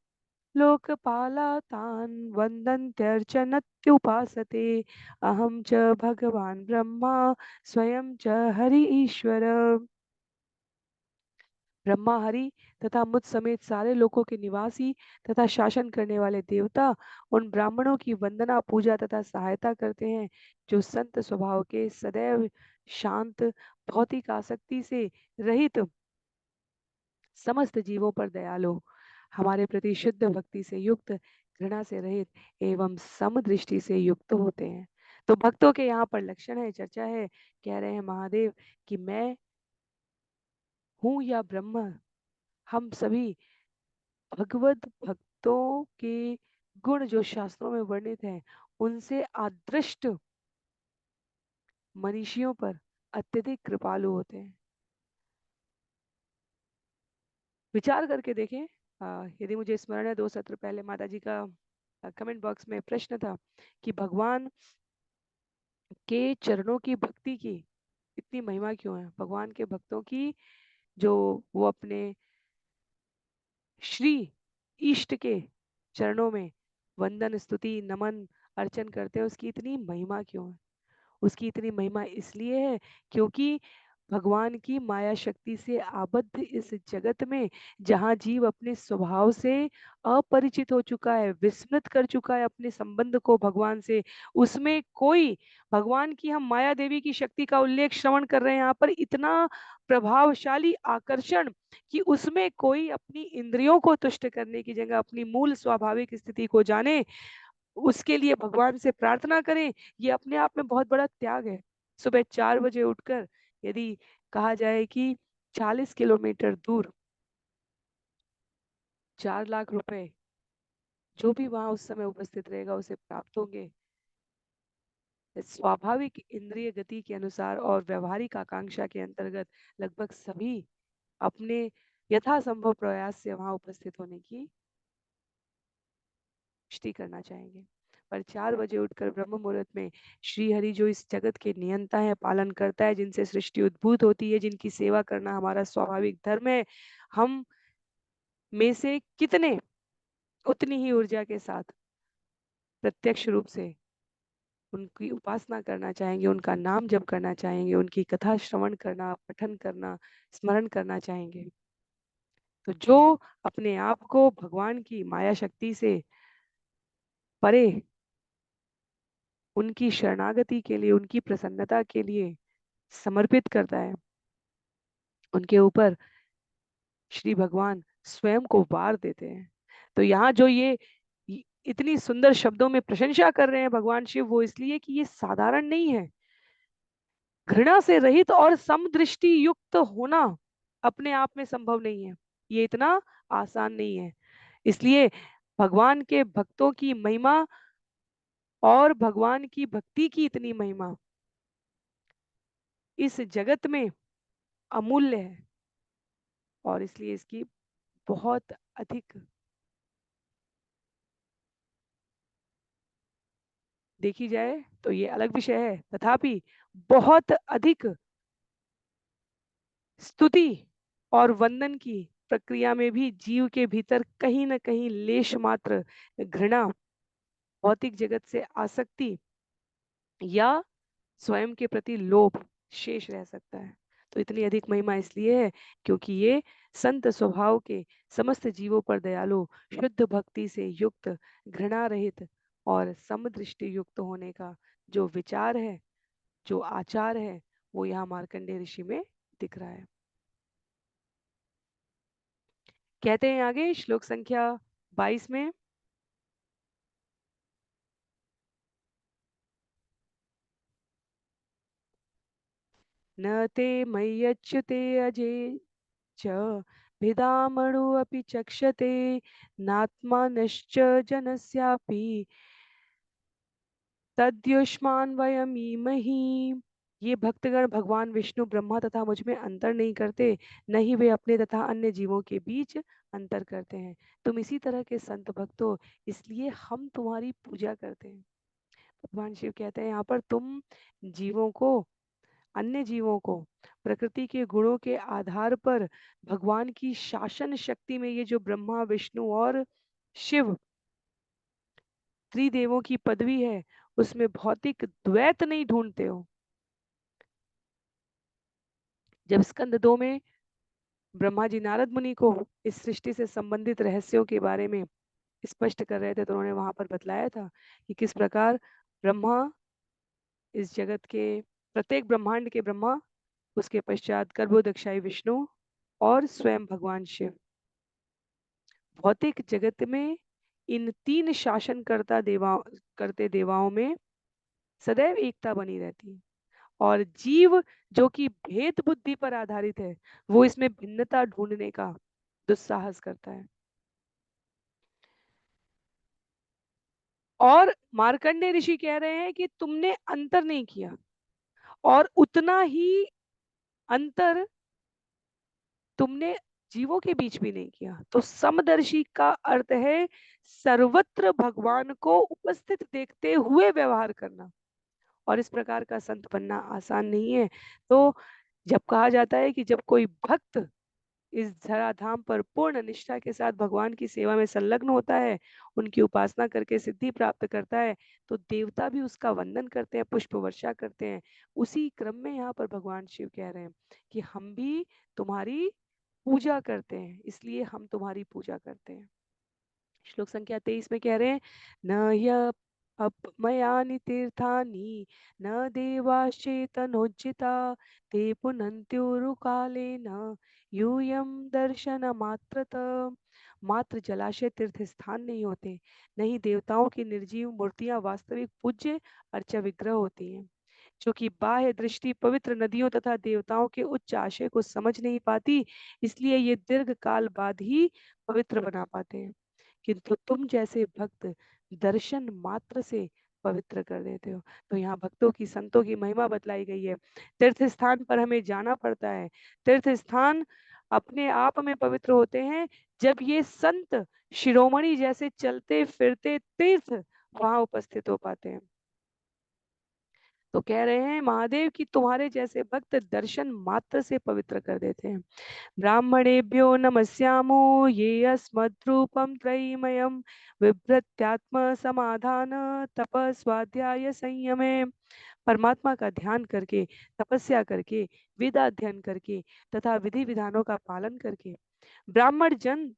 लोकपाला तान् वन्दन्त्यर्चनत्युपासते अहं च भगवान् ब्रह्मा स्वयं च हरि ईश्वर। ब्रह्मा हरि तथा मुझ समेत सारे लोकों के निवासी तथा शासन करने वाले देवता उन ब्राह्मणों की वंदना पूजा तथा सहायता करते हैं जो संत स्वभाव के सदैव शांत भौतिक आसक्ति से रहित समस्त जीवों पर दयालु हमारे प्रति शुद्ध भक्ति से युक्त घृणा से रहित एवं समदृष्टि से युक्त होते हैं। तो भक्तों के यहाँ पर लक्षण है, चर्चा है, कह रहे हैं महादेव कि मैं हूँ या ब्रह्म, हम सभी भगवत भक्तों के गुण जो शास्त्रों में वर्णित हैं उनसे आदृष्ट मनीषियों पर अत्यधिक कृपालु होते हैं। विचार करके देखें। यदि मुझे स्मरण है 2 सत्र पहले माता जी का कमेंट बॉक्स में प्रश्न था कि भगवान के चरणों की भक्ति की इतनी महिमा क्यों है। भगवान के भक्तों की जो वो अपने श्री इष्ट के चरणों में वंदन स्तुति नमन अर्चन करते हैं, उसकी इतनी महिमा क्यों है। उसकी इतनी महिमा इसलिए है क्योंकि भगवान की माया शक्ति से आबद्ध इस जगत में जहाँ जीव अपने स्वभाव से अपरिचित हो चुका है, विस्मृत कर चुका है अपने संबंध को भगवान से, उसमें कोई भगवान की हम माया देवी की शक्ति का उल्लेख श्रवण कर रहे हैं यहाँ पर, इतना प्रभावशाली आकर्षण कि उसमें कोई अपनी इंद्रियों को तुष्ट करने की जगह अपनी मूल स्वाभाविक स्थिति को जाने, उसके लिए भगवान से प्रार्थना करें। ये अपने आप में बहुत बड़ा त्याग है। सुबह 4 बजे उठकर यदि कहा जाए कि 40 किलोमीटर दूर 4 लाख रुपए जो भी वहां उस समय उपस्थित रहेगा उसे प्राप्त होंगे, स्वाभाविक इंद्रिय गति के अनुसार और व्यवहारिक आकांक्षा के अंतर्गत लगभग सभी अपने यथासंभव प्रयास से वहां उपस्थित होने की पुष्टि करना चाहेंगे। पर 4 बजे उठकर ब्रह्म मुहूर्त में श्री हरि जो इस जगत के नियंता है, पालन करता है, जिनसे सृष्टि उद्भूत होती है, जिनकी सेवा करना हमारा स्वाभाविक धर्म है, हम में से कितने उतनी ही ऊर्जा के साथ प्रत्यक्ष रूप से उनकी उपासना करना चाहेंगे, उनका नाम जप करना चाहेंगे, उनकी कथा श्रवण करना, पठन करना, स्मरण करना चाहेंगे। तो जो अपने आप को भगवान की माया शक्ति से परे उनकी शरणागति के लिए, उनकी प्रसन्नता के लिए समर्पित करता है, उनके ऊपर श्री भगवान स्वयं को वार देते हैं। तो यहाँ जो ये इतनी सुंदर शब्दों में प्रशंसा कर रहे हैं भगवान शिव, वो इसलिए कि ये साधारण नहीं है। घृणा से रहित और समदृष्टि युक्त होना अपने आप में संभव नहीं है, ये इतना आसान नहीं है। इसलिए भगवान के भक्तों की महिमा और भगवान की भक्ति की इतनी महिमा इस जगत में अमूल्य है, और इसलिए इसकी बहुत अधिक देखी जाए तो ये अलग विषय है, तथापि बहुत अधिक स्तुति और वंदन की प्रक्रिया में भी जीव के भीतर कहीं ना कहीं लेश मात्र घृणा, भौतिक जगत से आसक्ति या स्वयं के प्रति लोभ शेष रह सकता है। तो इतनी अधिक महिमा इसलिए है क्योंकि ये संत स्वभाव के समस्त जीवों पर दयालु, शुद्ध भक्ति से युक्त, घृणा रहित और समदृष्टि युक्त होने का जो विचार है, जो आचार है, वो यहाँ मार्कंडेय ऋषि में दिख रहा है। कहते हैं आगे श्लोक संख्या 22 में, न ते मय्यच्युते अजे च भिदामणु अपि चक्षते नात्मानश्च जनस्यापि तद्युष्मान वयमीमहि। ये भक्तगण भगवान विष्णु ब्रह्मा तथा मुझ में अंतर नहीं करते, न ही वे अपने तथा अन्य जीवों के बीच अंतर करते हैं। तुम इसी तरह के संत भक्त हो, इसलिए हम तुम्हारी पूजा करते हैं। भगवान शिव कहते हैं यहाँ पर, तुम जीवों को, अन्य जीवों को प्रकृति के गुणों के आधार पर भगवान की शासन शक्ति में, ये जो ब्रह्मा विष्णु और शिव त्रिदेवों की पदवी है, उसमें भौतिक द्वैत नहीं ढूंढते हो। जब स्कंद 2 में ब्रह्मा जी नारद मुनि को इस सृष्टि से संबंधित रहस्यों के बारे में स्पष्ट कर रहे थे, तो उन्होंने वहां पर बतलाया था कि किस प्रकार ब्रह्मा इस जगत के प्रत्येक ब्रह्मांड के ब्रह्मा, उसके पश्चात गर्भोदक्षाई विष्णु और स्वयं भगवान शिव, भौतिक जगत में इन तीन शासन करते देवाओं में सदैव एकता बनी रहती है। और जीव जो कि भेद बुद्धि पर आधारित है, वो इसमें भिन्नता ढूंढने का दुस्साहस करता है। और मार्कंडेय ऋषि कह रहे हैं कि तुमने अंतर नहीं किया, और उतना ही अंतर तुमने जीवों के बीच भी नहीं किया। तो समदर्शी का अर्थ है सर्वत्र भगवान को उपस्थित देखते हुए व्यवहार करना, और इस प्रकार का संत बनना आसान नहीं है। तो जब कहा जाता है कि जब कोई भक्त इस धराधाम पर पूर्ण निष्ठा के साथ भगवान की सेवा में संलग्न होता है, उनकी उपासना करके सिद्धि प्राप्त करता है, तो देवता भी उसका वंदन करते हैं, पुष्प वर्षा करते हैं। उसी क्रम में यहाँ पर भगवान शिव कह रहे हैं कि हम भी तुम्हारी पूजा करते हैं, इसलिए हम तुम्हारी पूजा करते हैं। श्लोक संख्या 23 में कह रहे हैं, न य अपमयानि तीर्थानि न देवाश्चेतनोज्जिता ते पुनन्त्युरुकालेन यूयम दर्शन मात्रत। मात्र जलाशय तीर्थ स्थान नहीं होते, नहीं देवताओं की निर्जीव मूर्तियां वास्तविक पूज्य अर्चा विग्रह होती हैं, जो कि बाह्य दृष्टि पवित्र नदियों तथा देवताओं के उच्च आशय को समझ नहीं पाती, इसलिए ये दीर्घ काल बाद ही पवित्र बना पाते हैं। किंतु तुम जैसे भक्त दर्शन मात्र से पवित्र कर देते हो। तो यहाँ भक्तों की, संतों की महिमा बतलाई गई है। तीर्थ स्थान पर हमें जाना पड़ता है। तीर्थ स्थान अपने आप में पवित्र होते हैं जब ये संत शिरोमणि जैसे चलते फिरते तीर्थ वहां उपस्थित हो पाते हैं। तो कह रहे हैं महादेव कि तुम्हारे जैसे भक्त दर्शन मात्र से पवित्र कर देते हैं। ब्राह्मणेभ्यो नमस्यामो ये अस्मद्रूपं त्रयीमयं बिभ्रत्यात्म समाधान तप स्वाध्याय संयमे। परमात्मा का ध्यान करके, तपस्या करके, वेद अध्ययन करके तथा विधि विधानों का पालन करके ब्राह्मण जन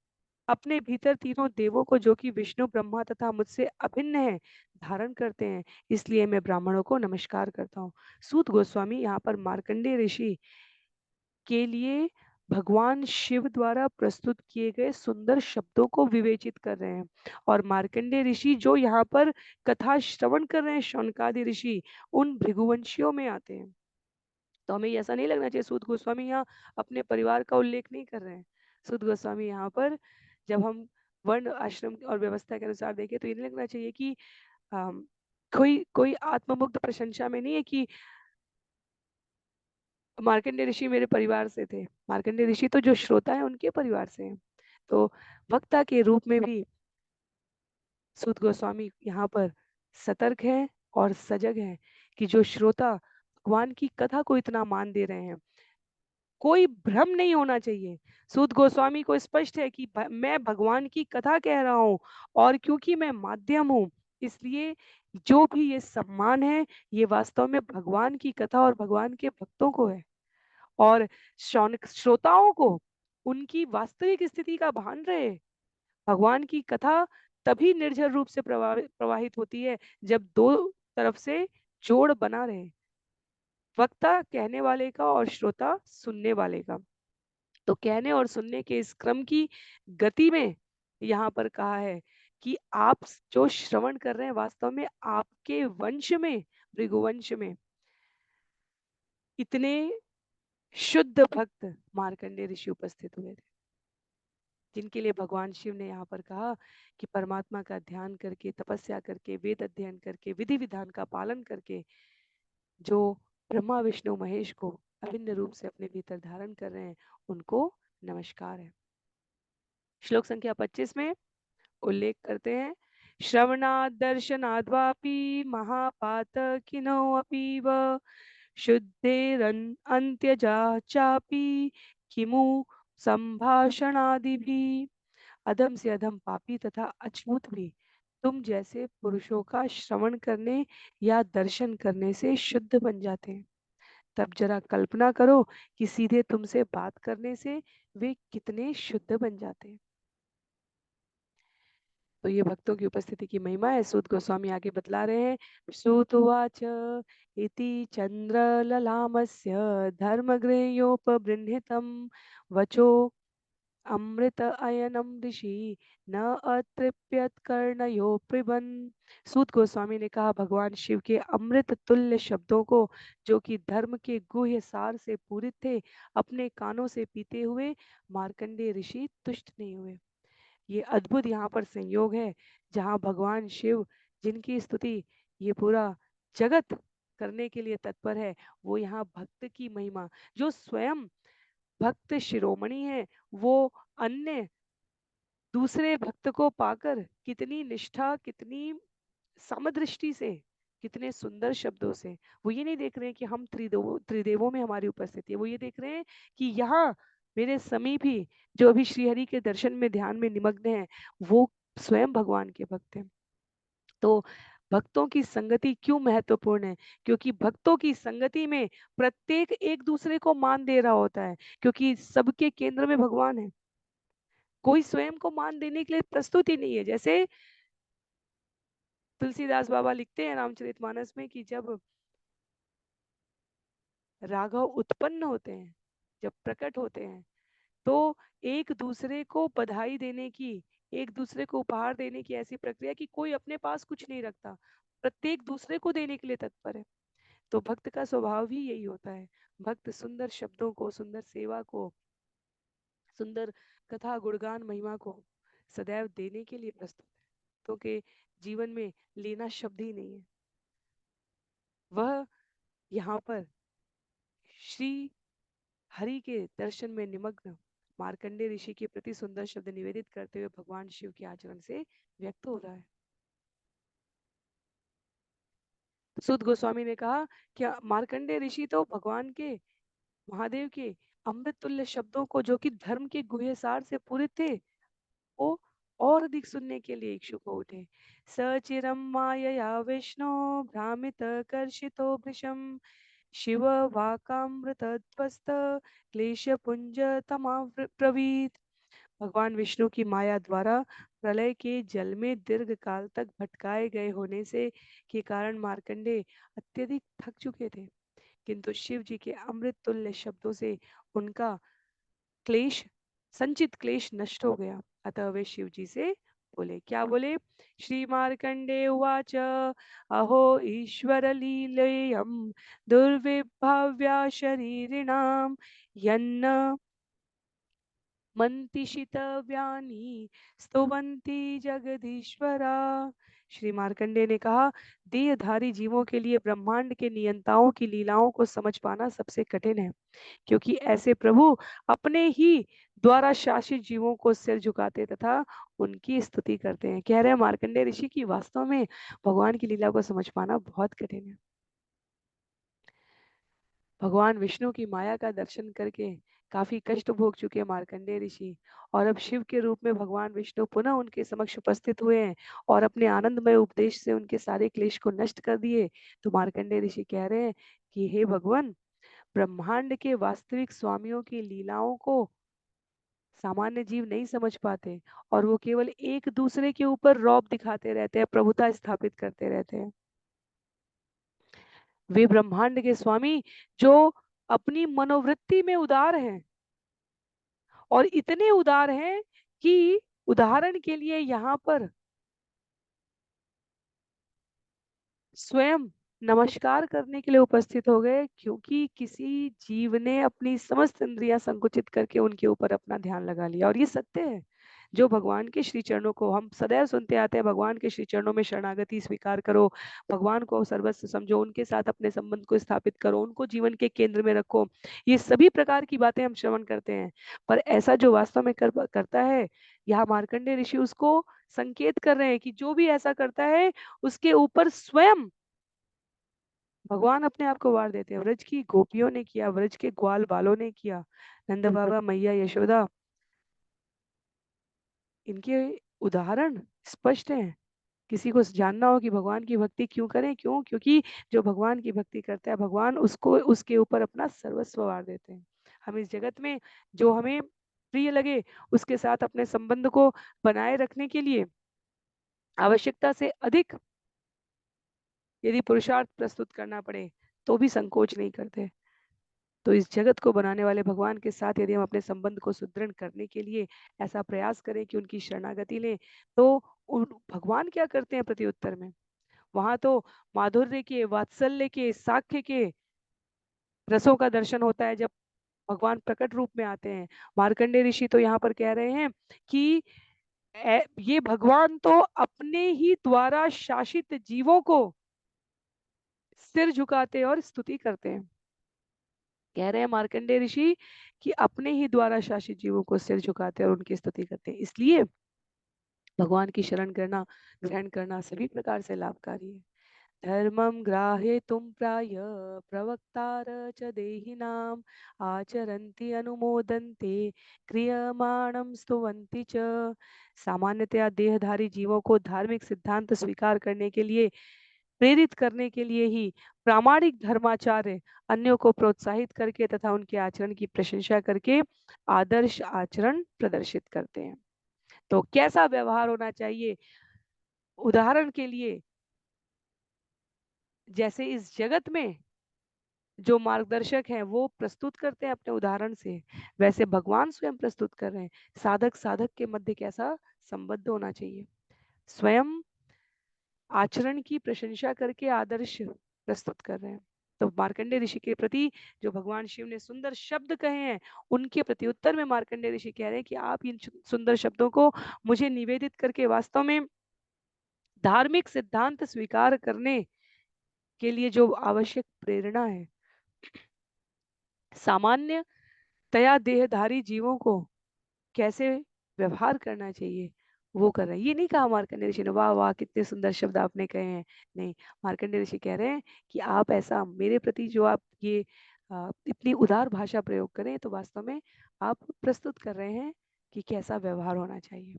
अपने भीतर तीनों देवों को, जो कि विष्णु ब्रह्मा तथा मुझसे अभिन्न है, धारण करते हैं। इसलिए मैं ब्राह्मणों को नमस्कार करता हूँ। सूत गोस्वामी यहाँ पर मार्कंडेय ऋषि के लिए भगवान शिव द्वारा प्रस्तुत किए गए सुंदर शब्दों को विवेचित कर रहे हैं। और मार्कंडेय ऋषि जो यहाँ पर कथा श्रवण कर रहे हैं, शौनकादि ऋषि उन भृगुवंशियों में आते हैं। तो हमें ऐसा नहीं लगना चाहिए सूत गोस्वामी यहाँ अपने परिवार का उल्लेख नहीं कर रहे हैं। सूत गोस्वामी यहाँ पर, जब हम वर्ण आश्रम और व्यवस्था के अनुसार देखें, तो ये नहीं लगना चाहिए कि कोई कोई आत्ममुग्ध प्रशंसा में नहीं है कि मार्कंडेय ऋषि मेरे परिवार से थे। मार्कंडेय ऋषि तो जो श्रोता है उनके परिवार से हैं। तो वक्ता के रूप में भी सूत गोस्वामी यहाँ पर सतर्क है और सजग है कि जो श्रोता भगवान की कथा को इतना मान दे रहे हैं, कोई भ्रम नहीं होना चाहिए। सूत गोस्वामी को स्पष्ट है कि मैं भगवान की कथा कह रहा हूँ, और क्योंकि मैं माध्यम हूँ, इसलिए जो भी ये सम्मान है, ये वास्तव में भगवान की कथा और भगवान के भक्तों को है। और श्रोताओं को उनकी वास्तविक स्थिति का भान रहे। भगवान की कथा तभी निर्झर रूप से प्रवाहित होती है जब दो तरफ से जोड़ बना रहे, वक्ता कहने वाले का और श्रोता सुनने वाले का। तो कहने और सुनने के इस क्रम की गति में यहाँ पर कहा है कि आप जो श्रवण कर रहे हैं वास्तव में आपके वंश में, भृगुवंश में इतने शुद्ध भक्त मार्कंडेय ऋषि उपस्थित हुए थे, जिनके लिए भगवान शिव ने यहाँ पर कहा कि परमात्मा का ध्यान करके, तपस्या करके, वेद अध्ययन करके, विधि विधान का पालन करके जो ब्रह्मा विष्णु महेश को अभिन्न रूप से अपने भीतर धारण कर रहे हैं, उनको नमस्कार है। श्लोक संख्या 25 में उल्लेख करते हैं, श्रवणात् दर्शनाद्वापि महापातकिनो अपि व शुद्धेरन अन्त्यजा चापि किमु संभाषणादिभिः। अधम से अधम पापी तथा अछूत भी तुम जैसे पुरुषों का श्रवण करने या दर्शन करने से शुद्ध बन जाते हैं। तब जरा कल्पना करो कि सीधे तुमसे बात करने से वे कितने शुद्ध बन जाते हैं। तो ये भक्तों की उपस्थिति की महिमा है। सूत गोस्वामी आगे बतला रहे हैं, श्रुतुवाच इति चंद्रललामस्य धर्मगृह्योपबृंहितं वचो अमृत अयनम ऋषि न अतृप्यत कर्णयो पिबन। सूत गोस्वामी ने कहा, भगवान शिव के अमृत तुल्य शब्दों को, जो कि धर्म के गुह्य सार से पूरित थे, अपने कानों से पीते हुए मार्कंडेय ऋषि तुष्ट नहीं हुए। ये अद्भुत यहाँ पर संयोग है, जहाँ भगवान शिव, जिनकी स्तुति ये पूरा जगत करने के लिए तत्पर है, वो यहाँ भक्त की महिमा, जो स्वयं भक्त शिरोमणि है, वो अन्य दूसरे भक्त को पाकर कितनी निष्ठा, कितनी समदृष्टि से, कितने सुंदर शब्दों से, वो ये नहीं देख रहे हैं कि हम त्रिदेवों में हमारी उपस्थिति है, वो ये देख रहे हैं कि यहाँ मेरे समीप ही जो अभी श्रीहरि के दर्शन में ध्यान में निमग्न है, वो स्वयं भगवान के भक्त हैं। तो भक्तों की संगति क्यों महत्वपूर्ण है? क्योंकि भक्तों की संगति में प्रत्येक एक दूसरे को मान दे रहा होता है, क्योंकि सबके केंद्र में भगवान है। कोई स्वयं को मान देने के लिए प्रस्तुत ही नहीं है। जैसे तुलसीदास बाबा लिखते हैं रामचरितमानस में कि जब राघव उत्पन्न होते हैं, जब प्रकट होते हैं, तो एक दूसरे को बधाई देने की, एक दूसरे को उपहार देने की ऐसी प्रक्रिया कि कोई अपने पास कुछ नहीं रखता, प्रत्येक दूसरे को देने के लिए तत्पर है। तो भक्त का स्वभाव ही यही होता है। भक्त सुंदर शब्दों को, सुंदर सेवा को, सुंदर कथा गुणगान महिमा को सदैव देने के लिए प्रस्तुत है। तो के जीवन में लेना शब्द ही नहीं है। वह यहाँ पर श्री हरि के दर्शन में निमग्न मार्कंडेय ऋषि के प्रति सुंदर शब्द निवेदित करते हुए भगवान शिव के आचरण से व्यक्त हो रहा है। सुद गोस्वामी ने कहा कि मार्कंडेय ऋषि तो भगवान के, महादेव के अमृत तुल्य शब्दों को, जो कि धर्म के गुह्य सार से पूरित थे, वो और अधिक सुनने के लिए इच्छुक हो उठे। सचिरम मायया विष्णु भ्रामित कर्षितो भृशम शिव वाकामृतध्वस्त क्लेश पुंज तमा प्रवीत। भगवान विष्णु की माया द्वारा प्रलय के जल में दीर्घ काल तक भटकाए गए होने से के कारण मार्कंडे अत्यधिक थक चुके थे, किंतु शिव जी के अमृत तुल्य शब्दों से उनका क्लेश, संचित क्लेश नष्ट हो गया। अतः वे शिव जी से बोले, क्या बोले? श्री मार्कंडे उवाच अहो ईश्वर लीलेयं दुर्विभाव्या शरीरिणाम यन्न मंतिशितव्यानि स्तुवन्ति जगदीश्वरा। श्री मार्कंडे ने कहा, देहधारी जीवों के लिए ब्रह्मांड के नियंताओं की लीलाओं को समझ पाना सबसे कठिन है, क्योंकि ऐसे प्रभु अपने ही द्वारा शासित जीवों को सिर झुकाते तथा उनकी स्तुति करते हैं। कह रहे हैं मार्कंडेय ऋषि की वास्तव में भगवान की लीला को समझ पाना बहुत कठिन है। भगवान विष्णु की माया का दर्शन करके काफी कष्ट भोग चुके मार्कंडेय ऋषि, और अब शिव के रूप में भगवान विष्णु पुनः उनके समक्ष उपस्थित हुए हैं और अपने आनंदमय उपदेश से उनके सारे क्लेश को नष्ट कर दिए। तो मार्कंडेय ऋषि कह रहे हैं कि हे भगवान, ब्रह्मांड के वास्तविक स्वामियों की लीलाओं को सामान्य जीव नहीं समझ पाते, और वो केवल एक दूसरे के ऊपर रौब दिखाते रहते हैं, प्रभुता स्थापित करते रहते हैं। वे ब्रह्मांड के स्वामी जो अपनी मनोवृत्ति में उदार हैं, और इतने उदार हैं कि उदाहरण के लिए यहाँ पर स्वयं नमस्कार करने के लिए उपस्थित हो गए, क्योंकि किसी जीव ने अपनी समस्त इंद्रियां संकुचित करके उनके ऊपर अपना ध्यान लगा लिया। और ये सत्य है, जो भगवान के श्री चरणों को हम सदैव सुनते आते हैं, भगवान के श्री चरणों में शरणागति स्वीकार करो, भगवान को सर्वस्व समझो, उनके साथ अपने संबंध को स्थापित करो, उनको जीवन के केंद्र में रखो, ये सभी प्रकार की बातें हम श्रवण करते हैं। पर ऐसा जो वास्तव में करता है, यहाँ मार्कंडेय ऋषि उसको संकेत कर रहे हैं कि जो भी ऐसा करता है उसके ऊपर स्वयं भगवान अपने आप को वार देते हैं। व्रज की गोपियों ने किया, व्रज के ग्वाल बालों ने किया, नंद बाबा, मैया यशोदा, इनके उदाहरण स्पष्ट हैं। किसी को जानना हो कि भगवान की भक्ति क्यों करें, क्यों? क्योंकि जो भगवान की भक्ति करता है, भगवान उसको उसके ऊपर अपना सर्वस्व वार देते हैं। हम इस जगत में जो हमें प्रिय लगे उसके साथ अपने संबंध को बनाए रखने के लिए आवश्यकता से अधिक यदि पुरुषार्थ प्रस्तुत करना पड़े तो भी संकोच नहीं करते। तो इस जगत को बनाने वाले भगवान के साथ यदि हम अपने संबंध को सुदृढ़ करने के लिए ऐसा प्रयास करें कि उनकी शरणागति लें, तो भगवान क्या करते हैं प्रत्युत्तर में? वहां तो माधुर्य के, वात्सल्य के, साख्य के रसों का दर्शन होता है जब भगवान प्रकट रूप में आते हैं। मार्कंडेय ऋषि तो यहाँ पर कह रहे हैं कि ये भगवान तो अपने ही द्वारा शासित जीवों को सिर झुकाते और स्तुति करते हैं। कह रहे हैं मार्कंडेय ऋषि कि अपने ही द्वारा शासित जीवों को सिर झुकाते और उनकी स्तुति करते हैं। इसलिए भगवान की शरण करना, ग्रहण करना सभी प्रकार से लाभकारी है। धर्मं ग्राह्यतुं प्राय प्रवक्तार च देहिनाम् आचरन्ति अनुमोदन्ते क्रियमाणं स्तुवन्ति च। सामान्यतया देहधारी जीवों को धार्मिक सिद्धांत स्वीकार करने के लिए प्रेरित करने के लिए ही प्रामाणिक धर्माचार्य अन्यों को प्रोत्साहित करके तथा उनके आचरण की प्रशंसा करके आदर्श आचरण प्रदर्शित करते हैं। तो कैसा व्यवहार होना चाहिए? उदाहरण के लिए, जैसे इस जगत में जो मार्गदर्शक हैं वो प्रस्तुत करते हैं अपने उदाहरण से, वैसे भगवान स्वयं प्रस्तुत कर रहे हैं। साधक साधक के मध्य कैसा संबंध होना चाहिए? स्वयं आचरण की प्रशंसा करके आदर्श प्रस्तुत कर रहे हैं। तो मार्कंडेय ऋषि के प्रति जो भगवान शिव ने सुंदर शब्द कहे हैं, उनके प्रति उत्तर में मार्कंडेय ऋषि कह रहे हैं कि आप इन सुंदर शब्दों को मुझे निवेदित करके वास्तव में धार्मिक सिद्धांत स्वीकार करने के लिए जो आवश्यक प्रेरणा है, सामान्य तया देहधारी जीवों को कैसे व्यवहार करना चाहिए, वो कर रहे हैं। ये नहीं कहा मार्कंडेय ऋषि ने, वाह वाह कितने सुंदर शब्द आपने कहे हैं। नहीं, मार्कंडेय ऋषि कह रहे हैं कि आप ऐसा मेरे प्रति जो आप ये इतनी उदार भाषा प्रयोग करें, तो वास्तव में आप प्रस्तुत कर रहे हैं कि कैसा व्यवहार होना चाहिए।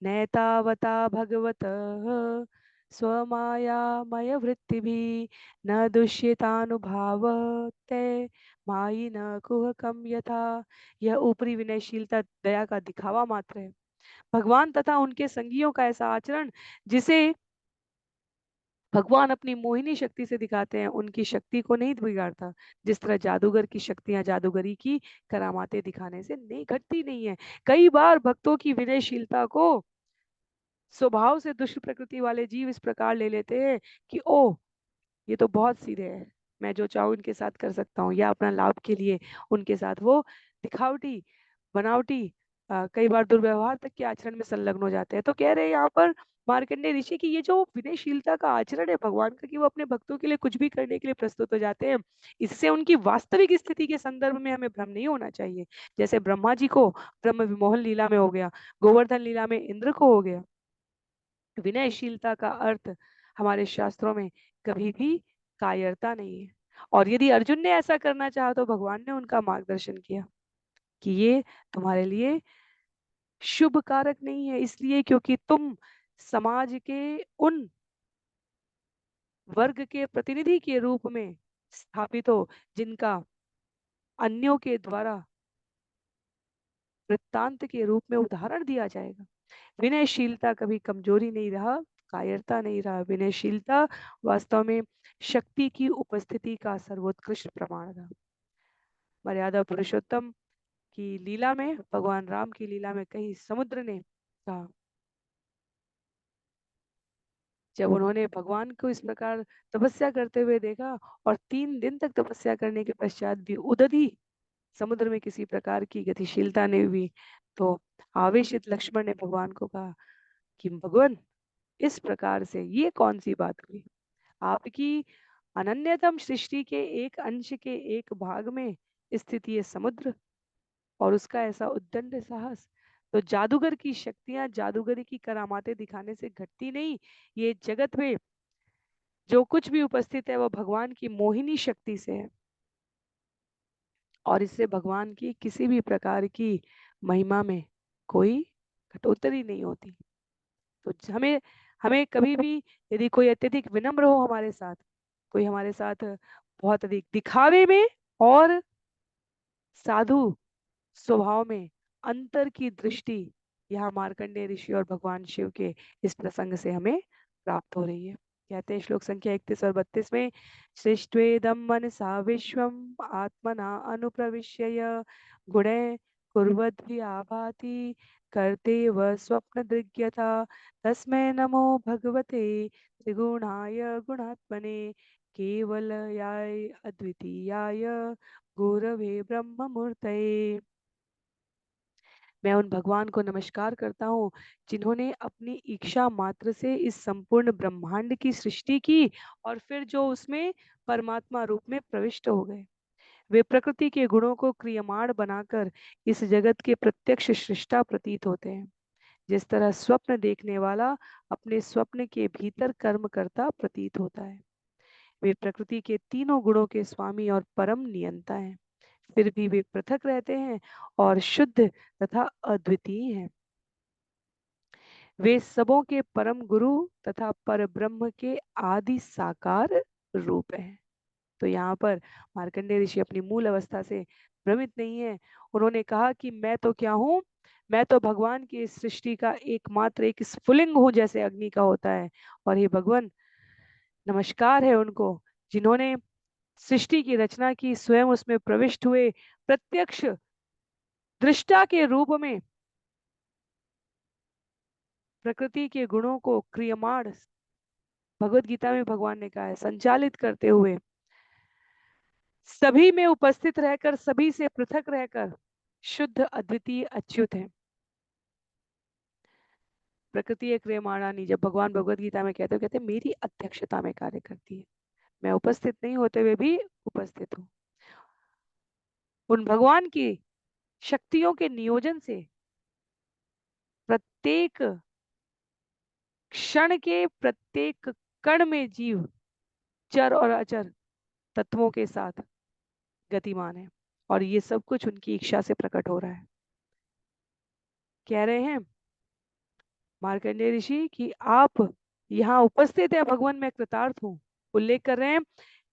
नैतावता भगवतः स्वमायामय वृत्तिभिः न दुष्यतानुभावते मायी न कुहकम यथा। यह ऊपरी विनयशीलता दया का दिखावा मात्र है। भगवान तथा उनके संगियों का ऐसा आचरण जिसे भगवान अपनी मोहिनी शक्ति से दिखाते हैं, उनकी शक्ति को नहीं बिगाड़ता। जिस तरह जादूगर की शक्तियां जादूगरी की करामातें दिखाने से नहीं घटती नहीं है। कई बार भक्तों की विनयशीलता को स्वभाव से दुष्ट प्रकृति वाले जीव इस प्रकार ले लेते हैं कि ओह, ये तो बहुत सीधे हैं, मैं जो चाहूँ इनके साथ कर सकता हूँ, या अपना लाभ के लिए उनके साथ वो दिखावटी, बनावटी, कई बार दुर्व्यवहार तक के आचरण में संलग्न हो जाते हैं। तो कह रहे हैं यहाँ पर मार्कंडेय ऋषि की ये जो विनयशीलता का आचरण है भगवान का, कि वो अपने भक्तों के लिए कुछ भी करने के लिए प्रस्तुत हो जाते हैं, इससे उनकी वास्तविक स्थिति के संदर्भ में हमें भ्रम नहीं होना चाहिए। जैसे ब्रह्मा जी को ब्रह्म विमोहन लीला में हो गया, गोवर्धन लीला में इंद्र को हो गया। विनयशीलता का अर्थ हमारे शास्त्रों में कभी भी कायरता नहीं है। और यदि अर्जुन ने ऐसा करना चाहा तो भगवान ने उनका मार्गदर्शन किया कि ये तुम्हारे लिए शुभ कारक नहीं है, इसलिए क्योंकि तुम समाज के उन वर्ग के प्रतिनिधि के रूप में स्थापित हो जिनका अन्यों के द्वारा वृत्तांत के रूप में उदाहरण दिया जाएगा। विनयशीलता कभी कमजोरी नहीं रहा, कायरता नहीं रहा। विनयशीलता वास्तव में शक्ति की उपस्थिति का सर्वोत्कृष्ट प्रमाण था। मर्यादा पुरुषोत्तम की लीला में, भगवान राम की लीला में कहीं समुद्र ने कहा, जब उन्होंने भगवान को इस प्रकार तपस्या करते हुए देखा और 3 दिन तक तपस्या करने के पश्चात भी उदधि समुद्र में किसी प्रकार की गतिशीलता नहीं हुई, तो आवेशित लक्ष्मण ने भगवान को कहा कि भगवान, इस प्रकार से ये कौन सी बात हुई? आपकी अनन्यतम सृष्टि के एक अंश के एक भाग में स्थित ये समुद्र और उसका ऐसा उद्दंड साहस, तो जादूगर की शक्तियां जादूगरी की करामातें दिखाने से घटती नहीं। ये जगत में जो कुछ भी उपस्थित है वो भगवान की मोहिनी शक्ति से है और इससे भगवान की किसी भी प्रकार की महिमा में कोई कटौती नहीं होती। तो हमें हमें कभी भी, यदि कोई अत्यधिक विनम्र हो हमारे साथ, कोई हमारे साथ बहुत अधिक दिखावे में और साधु स्वभाव में अंतर की दृष्टि, यहाँ मार्कंडेय ऋषि और भगवान शिव के इस प्रसंग से हमें प्राप्त हो रही है। कहते हैं श्लोक संख्या 31 और 32 में, सृष्ट्वेदं मनसा विश्वम आत्मना अनुप्रविश्य गुणे कुर्वद्भि आभाति करते व स्वप्न दृग्यथा तस्मै नमो भगवते त्रिगुणाय गुणात्मने केवलयाय अद्वितीयाय गुरवे ब्रह्ममूर्तये। मैं उन भगवान को नमस्कार करता हूँ जिन्होंने अपनी इच्छा मात्र से इस संपूर्ण ब्रह्मांड की सृष्टि की और फिर जो उसमें परमात्मा रूप में प्रविष्ट हो गए। वे प्रकृति के गुणों को क्रियमाण बनाकर इस जगत के प्रत्यक्ष सृष्टा प्रतीत होते हैं। जिस तरह स्वप्न देखने वाला अपने स्वप्न के भीतर कर्म करता प्रतीत होता है। वे प्रकृति के तीनों गुणों के स्वामी और परम नियंता हैं। फिर भी वे पृथक रहते हैं और शुद्ध तथा अद्वितीय हैं। वे सबों के परम गुरु तथा पर ब्रह्म के आदि साकार रूप हैं। तो यहाँ पर मार्कंडेय ऋषि अपनी मूल अवस्था से भ्रमित नहीं है। उन्होंने कहा कि मैं तो क्या हूँ, मैं तो भगवान की इस सृष्टि का एकमात्र एक स्फुलिंग हूँ, जैसे अग्नि का होता है। और ये भगवान, नमस्कार है उनको जिन्होंने सृष्टि की रचना की, स्वयं उसमें प्रविष्ट हुए, प्रत्यक्ष दृष्टा के रूप में प्रकृति के गुणों को क्रियमाण, भगवत गीता में भगवान ने कहा है, संचालित करते हुए सभी में उपस्थित रहकर, सभी से पृथक रहकर शुद्ध अद्वितीय अच्युत है। प्रकृति क्रियमाणानी, जब भगवान भगवत गीता में कहते मेरी अध्यक्षता में कार्य करती है, मैं उपस्थित नहीं होते हुए भी उपस्थित हूँ। उन भगवान की शक्तियों के नियोजन से प्रत्येक क्षण के प्रत्येक कण में जीव चर और अचर तत्वों के साथ गतिमान है और ये सब कुछ उनकी इच्छा से प्रकट हो रहा है। कह रहे हैं मार्कंडेय ऋषि कि आप यहाँ उपस्थित है भगवान, मैं कृतार्थ हूँ। उल्लेख कर रहे हैं,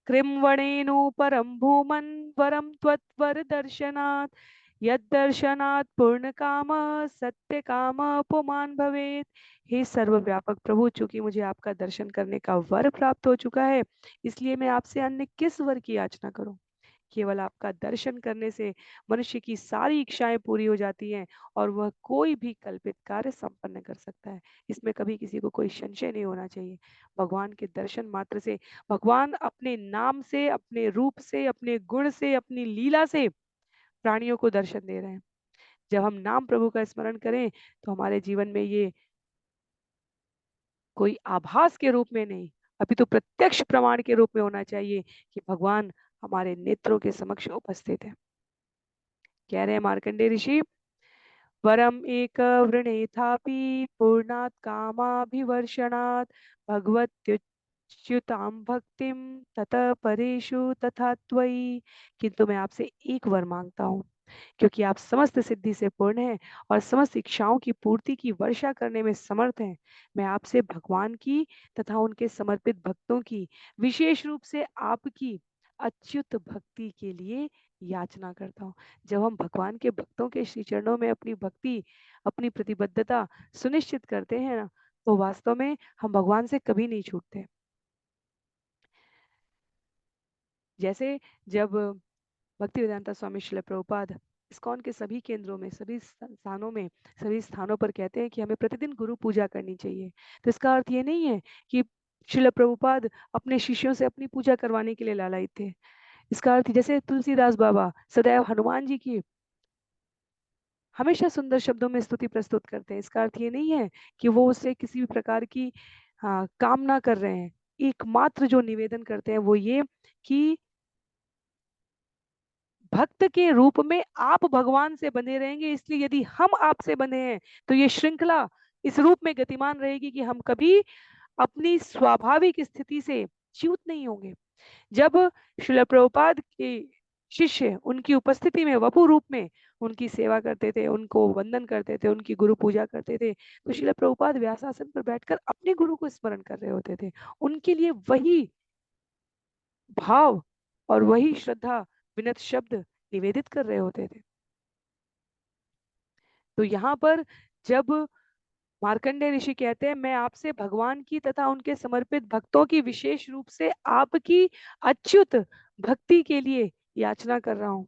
कृमवणेनु परम भूमन वरम त्वत्वर दर्शनात् यद्दर्शनात् पूर्ण काम सत्य काम पुमान भवेत। हे सर्वव्यापक प्रभु, चूंकि मुझे आपका दर्शन करने का वर प्राप्त हो चुका है, इसलिए मैं आपसे अन्य किस वर की याचना करूं। केवल आपका दर्शन करने से मनुष्य की सारी इच्छाएं पूरी हो जाती हैं और वह कोई भी कल्पित कार्य संपन्न कर सकता है। इसमें कभी किसी को कोई संशय नहीं होना चाहिए। भगवान के दर्शन मात्र से, भगवान अपने नाम से, अपने रूप से, अपने गुण से, अपनी लीला से प्राणियों को दर्शन दे रहे हैं। जब हम नाम प्रभु का स्मरण करें तो हमारे जीवन में ये कोई आभास के रूप में नहीं, अभी तो प्रत्यक्ष प्रमाण के रूप में होना चाहिए कि भगवान हमारे नेत्रों के समक्ष उपस्थित है। कह रहे हैं मार्कंडेय ऋषि, वरम एक वृणेथापि पूर्णात् कामाभिवर्षणात् भगवत्युच्युतां भक्तिम ततः परेषु तथा त्वयि। किंतु मैं आपसे एक वर मांगता हूँ, क्योंकि आप समस्त सिद्धि से पूर्ण हैं और समस्त इच्छाओं की पूर्ति की वर्षा करने में समर्थ हैं। मैं आपसे भगवान की तथा उनके समर्पित भक्तों की, विशेष रूप से आपकी अच्युत भक्ति के लिए याचना करता हूँ। जब हम भगवान के भक्तों के श्री चरणों में अपनी भक्ति, अपनी प्रतिबद्धता सुनिश्चित करते हैं ना, तो वास्तव में हम भगवान से कभी नहीं छूटते। जैसे जब भक्तिवेदांता स्वामी श्रील प्रभुपाद इस्कॉन के सभी केंद्रों में, सभी स्थानों में, सभी स्थानों पर कहते हैं कि हमें प्रतिदिन गुरु पूजा करनी चाहिए, तो इसका अर्थ ये नहीं है कि श्रील प्रभुपाद अपने शिष्यों से अपनी पूजा करवाने के लिए लालायित थे। इसका अर्थ जैसे तुलसीदास बाबा सदैव हनुमान जी की हमेशा सुंदर शब्दों में स्तुति प्रस्तुत करते हैं, इसका अर्थ ये नहीं है कि वो उससे किसी भी प्रकार की कामना कर रहे हैं। एकमात्र जो निवेदन करते हैं वो ये कि भक्त के रूप में आप भगवान से बने रहेंगे, इसलिए यदि हम आपसे बने हैं तो ये श्रृंखला इस रूप में गतिमान रहेगी कि हम कभी अपनी स्वाभाविक स्थिति से च्युत नहीं होंगे। जब श्रील प्रभुपाद के शिष्य उनकी उपस्थिति में वपु रूप में उनकी सेवा करते थे, उनको वंदन करते थे, उनकी गुरु पूजा करते थे, तो श्रील प्रभुपाद व्यासासन पर बैठकर अपने गुरु को स्मरण कर रहे होते थे। उनके लिए वही भाव और वही श्रद्धा विनत शब्द निवेदित कर रहे होते थे। तो यहाँ पर जब मार्कंडेय ऋषि कहते हैं मैं आपसे भगवान की तथा उनके समर्पित भक्तों की विशेष रूप से आपकी अच्युत भक्ति के लिए याचना कर रहा हूं,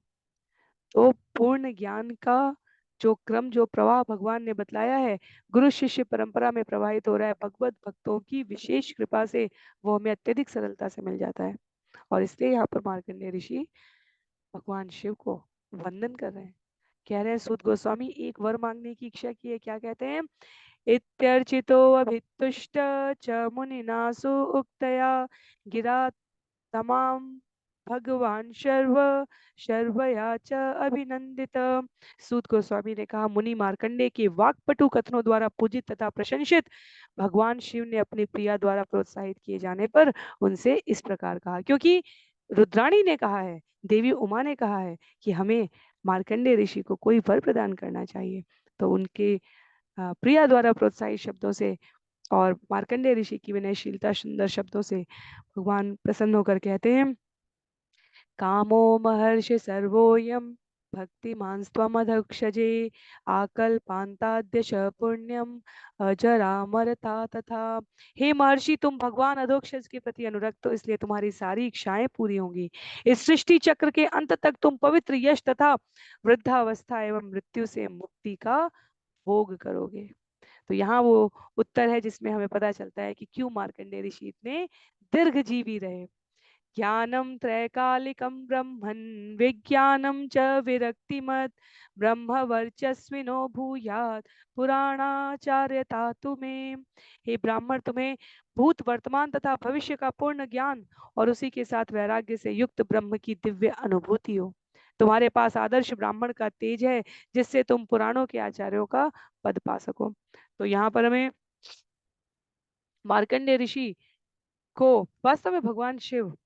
तो पूर्ण ज्ञान का जो क्रम, जो प्रवाह भगवान ने बतलाया है, गुरु शिष्य परंपरा में प्रवाहित हो रहा है, भगवत भक्तों की विशेष कृपा से वो हमें अत्यधिक सरलता से मिल जाता है। और इसलिए यहाँ पर मार्कंडेय ऋषि भगवान शिव को वंदन कर रहे हैं। कह रहे हैं सूत गोस्वामी एक वर मांगने की इच्छा की है, क्या कहते हैं? इत्यर्चितो अभितुष्ट च मुनिना सुउक्तया गिरा तमाम भगवान शर्व शर्वया च अभिनंदित। सूत गोस्वामी ने कहा मुनि मार्कंडे के वाक्पटु कथनों द्वारा पूजित तथा प्रशंसित भगवान शिव ने अपनी प्रिया द्वारा प्रोत्साहित किए जाने पर उनसे इस प्रकार कहा, क्योंकि रुद्राणी ने कहा है, देवी उमा ने कहा है कि हमें मार्कंडे ऋषि को कोई वर प्रदान करना चाहिए, तो उनके प्रिया द्वारा प्रोत्साहित शब्दों से और मार्कंडेय ऋषि की विनयशीलता सुंदर शब्दों से भगवान प्रसन्न होकर कहते हैं कामो महर्षि सर्वोयम भक्तिमांस्त्वमधक्षजे आकल्पान्ताद्य च पुण्यम अजरामरता तथा। हे महर्षि तुम भगवान अधोक्षज के प्रति अनुरक्त हो, इसलिए तुम्हारी सारी इच्छाएं पूरी होंगी। इस सृष्टि चक्र के अंत तक तुम पवित्र यश तथा वृद्धावस्था एवं मृत्यु से मुक्ति का भोग करोगे। तो यहाँ वो उत्तर है जिसमें हमें पता चलता है कि क्यों मार्कंडेय ऋषि इतने दीर्घजीवी रहे। ज्ञानम त्रैकालिकम ब्रह्मन् विज्ञानम च विरक्तिमत् ब्रह्म वर्चस्विनो भूयात् पुराणाचार्यता तुम्हें। हे ब्राह्मण तुम्हें भूत वर्तमान तथा भविष्य का पूर्ण ज्ञान और उसी के साथ वैराग्य से युक्त ब्रह्म की दिव्य अनुभूति हो। तुम्हारे पास आदर्श ब्राह्मण का तेज है जिससे तुम पुराणों के आचार्यों का पद पा सको। तो यहाँ पर हमें मार्कंडेय ऋषि को वास्तव में भगवान शिव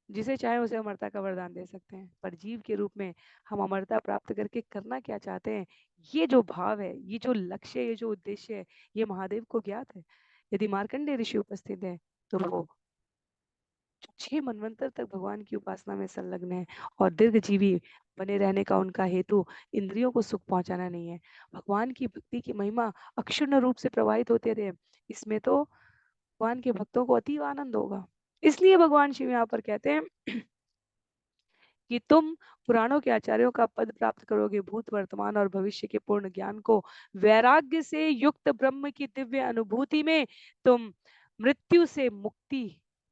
जिसे चाहे उसे अमरता का वरदान दे सकते हैं, पर जीव के रूप में हम अमरता प्राप्त करके करना क्या चाहते हैं, ये जो भाव है, ये जो लक्ष्य, ये जो उद्देश्य है, ये महादेव को ज्ञात है। यदि मार्कंडेय ऋषि उपस्थित है तो वो 6 मनवंतर तक भगवान की उपासना में संलग्न है और दीर्घ जीवी बने रहने का उनका हेतु इंद्रियों को सुख पहुंचाना नहीं है। भगवान की भक्ति की महिमा अक्षुण्ण रूप से प्रवाहित होते रहे, इसमें तो भगवान के भक्तों को अतीव आनंद होगा। इसलिए भगवान शिव यहाँ पर कहते हैं कि तुम पुराणों के आचार्यों का पद प्राप्त करोगे, भूत वर्तमान और भविष्य के पूर्ण ज्ञान को वैराग्य से युक्त ब्रह्म की दिव्य अनुभूति में तुम मृत्यु से मुक्ति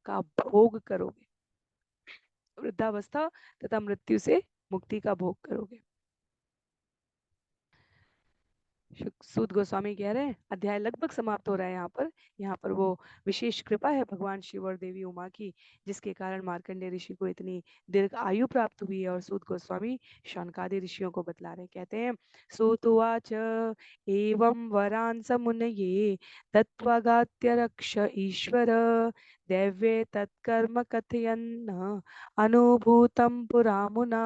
का भोग करोगे, वृद्धावस्था तथा मृत्यु से मुक्ति का भोग करोगे। सूत गोस्वामी कह रहे हैं अध्याय लगभग समाप्त हो रहा है। यहाँ पर वो विशेष कृपा है भगवान शिव और देवी उमा की, जिसके कारण मार्कंडेय ऋषि को इतनी दीर्घ आयु प्राप्त हुई है। और सूत गोस्वामी शौनकादि ऋषियों को बतला रहे, कहते हैं सूतुवाच एवं वरान समुनये तत्वगात्य रक्ष ईश्वर दैव्ये तत्कर्म कथयन् अनुभूतम पुरामुना।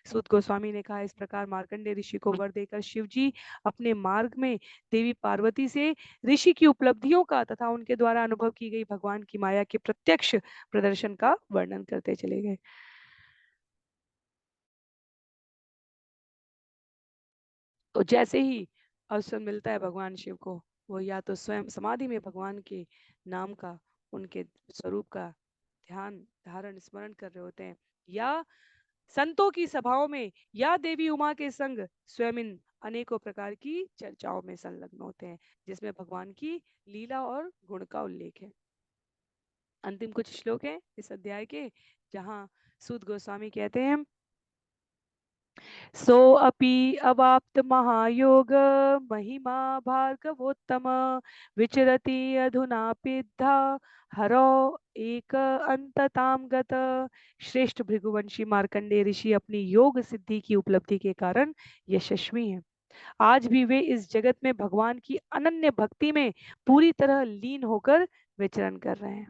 सूत गोस्वामी ने कहा इस प्रकार मार्कंडेय ऋषि को वर देकर शिव जी अपने मार्ग में देवी पार्वती से ऋषि की उपलब्धियों का तथा उनके द्वारा अनुभव की गई भगवान की माया के प्रत्यक्ष प्रदर्शन का वर्णन करते चले गए। तो जैसे ही अवसर मिलता है भगवान शिव को, वो या तो स्वयं समाधि में भगवान के नाम का, उनके स्वरूप का ध्यान धारण स्मरण कर रहे होते हैं, या संतों की सभाओं में, या देवी उमा के संग स्वयं इन अनेकों प्रकार की चर्चाओं में संलग्न होते हैं, जिसमें भगवान की लीला और गुण का उल्लेख है। अंतिम कुछ श्लोक हैं इस अध्याय के, जहाँ सूत गोस्वामी कहते हैं, सो अपि अवाप्त महायोग महिमा भार्गवोत्तम विचरति अधुना पिद्धा हरो एक अंतताम गत। श्रेष्ठ भृगुवंशी मार्कंडेय ऋषि अपनी योग सिद्धि की उपलब्धि के कारण यशस्वी हैं। आज भी वे इस जगत में भगवान की अनन्य भक्ति में पूरी तरह लीन होकर विचरण कर रहे हैं।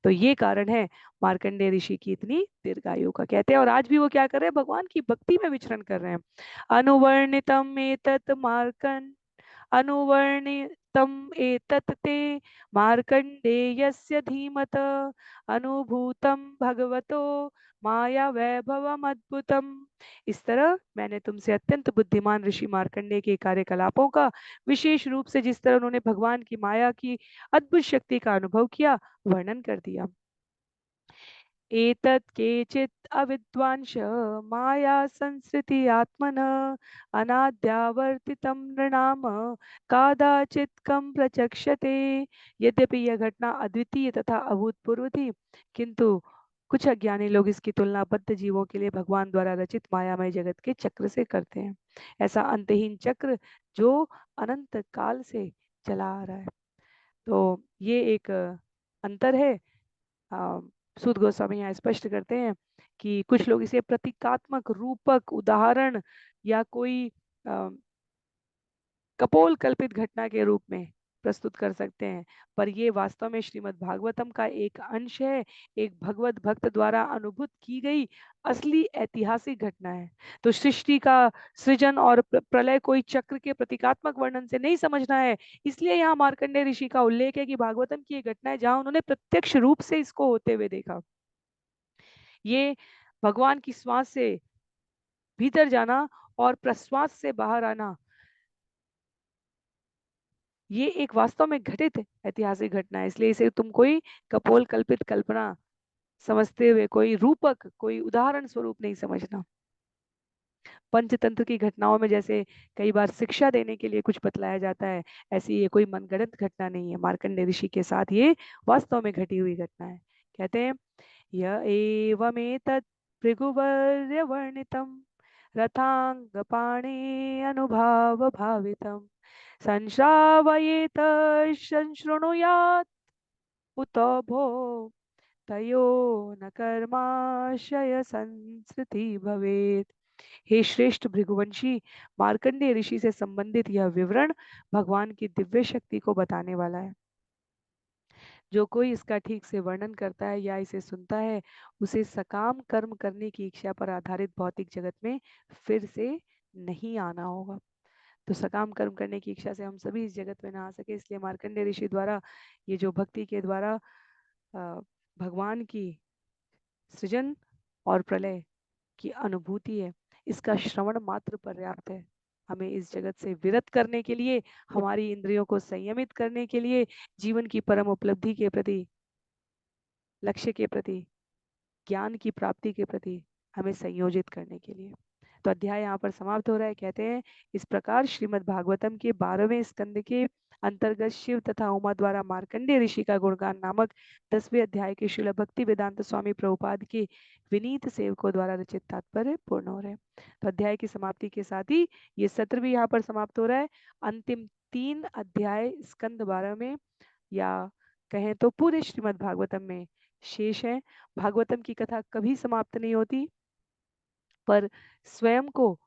तो ये कारण है मार्कंडेय ऋषि की इतनी दीर्घायु का, कहते हैं। और आज भी वो क्या कर रहे हैं, भगवान की भक्ति में विचरण कर रहे हैं। अनुवर्णितम एतत् मार्कन अनुवर्णितम एतत् ते मार्कंडेयस्य धीमत अनुभूतम भगवतो माया वैभवम अद्भुतम। इस तरह मैंने तुमसे अत्यंत बुद्धिमान ऋषि मार्कंडेय के कार्यकलापों का, विशेष रूप से जिस तरह उन्होंने भगवान की माया की अद्भुत शक्ति का अनुभव किया, वर्णन कर दिया। एतत् केचित् अविद्वांस माया संसृति आत्मनः अनाद्यावर्तितं नृणाम कादाचित् कं प्रचक्षते। यद्यपि यह घटना अद्वितीय तथा अभूतपूर्व थी, किंतु कुछ अज्ञानी लोग इसकी तुलना बद्ध जीवों के लिए भगवान द्वारा रचित मायामय जगत के चक्र से करते हैं। ऐसा अंतहीन चक्र जो अनंत काल से चला आ रहा है। तो ये एक अंतर है। सूत गोस्वामी यहाँ स्पष्ट करते हैं कि कुछ लोग इसे प्रतीकात्मक, रूपक, उदाहरण या कोई कपोल कल्पित घटना के रूप में प्रस्तुत कर सकते हैं, पर ये वास्तव में श्रीमद् भागवतम का एक अंश है, एक भगवत भक्त द्वारा अनुभूत की गई असली ऐतिहासिक घटना है। तो सृष्टि का सृजन और प्रलय कोई चक्र के प्रतीकात्मक वर्णन से नहीं समझना है। इसलिए यहाँ मार्कंडेय ऋषि का उल्लेख है कि भागवतम की एक घटना है जहाँ उन्होंने प्रत्यक्ष रूप से इसको होते हुए देखा। ये भगवान की श्वास से भीतर जाना और प्रश्वास से बाहर आना, ये एक वास्तव में घटित ऐतिहासिक घटना है। इसलिए इसे तुम कोई कपोल कल्पित कल्पना समझते हुए, कोई रूपक, कोई उदाहरण स्वरूप नहीं समझना। पंचतंत्र की घटनाओं में जैसे कई बार शिक्षा देने के लिए कुछ बतलाया जाता है, ऐसी ये कोई मनगढ़ंत घटना नहीं है। मार्कंडेय ऋषि के साथ ये वास्तव में घटी हुई घटना है। कहते हैं, य एवमेतत् भृगुवर्य वर्णितं रथांगपाणे अनुभाव भावितं संश्रावयेत संशृणुयात् उत भो तयो न कर्माशय संस्कृति भवेत्। हे श्रेष्ठ भृगुवंशी, मार्कंडेय ऋषि से संबंधित यह विवरण भगवान की दिव्य शक्ति को बताने वाला है। जो कोई इसका ठीक से वर्णन करता है या इसे सुनता है, उसे सकाम कर्म करने की इच्छा पर आधारित भौतिक जगत में फिर से नहीं आना होगा। तो सकाम कर्म करने की इच्छा से हम सभी इस जगत में ना आ सके, इसलिए मार्कंडेय ऋषि द्वारा ये जो भक्ति के द्वारा भगवान की सृजन और प्रलय की अनुभूति है, इसका श्रवण मात्र पर्याप्त है हमें इस जगत से विरत करने के लिए, हमारी इंद्रियों को संयमित करने के लिए, जीवन की परम उपलब्धि के प्रति, लक्ष्य के प्रति, ज्ञान की प्राप्ति के प्रति हमें संयोजित करने के लिए। तो अध्याय यहाँ पर समाप्त हो रहा है। कहते हैं, इस प्रकार श्रीमद् भागवतम के 12वें स्कंद के अंतर्गत शिव तथा उमा द्वारा मार्कंडेय ऋषि का गुणगान नामक 10वें अध्याय के श्रील भक्ति वेदांत स्वामी प्रभुपाद के विनीत सेवकों द्वारा रचित तात्पर्य पूर्ण हो रहे हैं। तो अध्याय की समाप्ति के साथ ही ये सत्र भी यहाँ पर समाप्त हो रहा है। अंतिम 3 अध्याय स्कंद 12 में, या कहें तो पूरे श्रीमद् भागवतम में शेष है। भागवतम की कथा कभी समाप्त नहीं होती, पर स्वयं को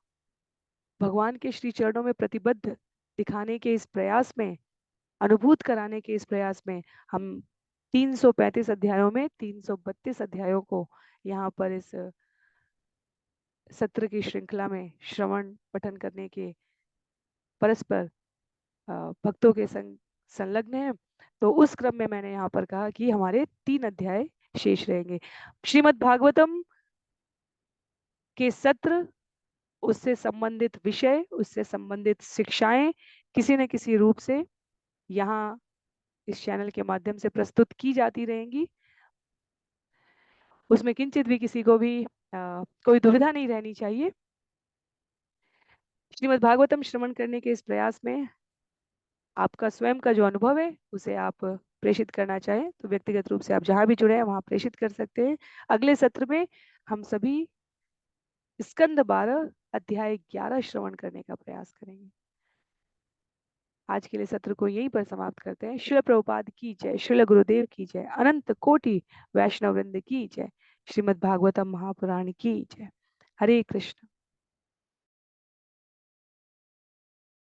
भगवान के श्री चरणों में प्रतिबद्ध दिखाने के इस प्रयास में, अनुभूत कराने के इस प्रयास में, हम 335 अध्यायों में 332 अध्यायों को यहाँ पर इस सत्र की श्रृंखला में श्रवण पठन करने के परस्पर भक्तों के संग संलग्न है। तो उस क्रम में मैंने यहाँ पर कहा कि हमारे 3 अध्याय शेष रहेंगे। श्रीमद् भागवतम के सत्र, उससे संबंधित विषय, उससे संबंधित शिक्षाएं, किसी न किसी रूप से यहाँ इस चैनल के माध्यम से प्रस्तुत की जाती रहेंगी। उसमें किंचित भी किसी को भी कोई दुविधा नहीं रहनी चाहिए। श्रीमद् भागवतम श्रवण करने के इस प्रयास में आपका स्वयं का जो अनुभव है उसे आप प्रेषित करना चाहें तो व्यक्तिगत रूप से आप जहां भी जुड़े हैं वहां प्रेषित कर सकते हैं। अगले सत्र में हम सभी स्कंद 12 अध्याय 11 श्रवण करने का प्रयास करेंगे। आज के लिए सत्र को यहीं पर समाप्त करते हैं। श्रील प्रभुपाद की जय, श्रील गुरुदेव की जय, अनंत कोटि वैष्णव वृंद की जय, श्रीमद् भागवतम महापुराण की जय। हरे कृष्ण।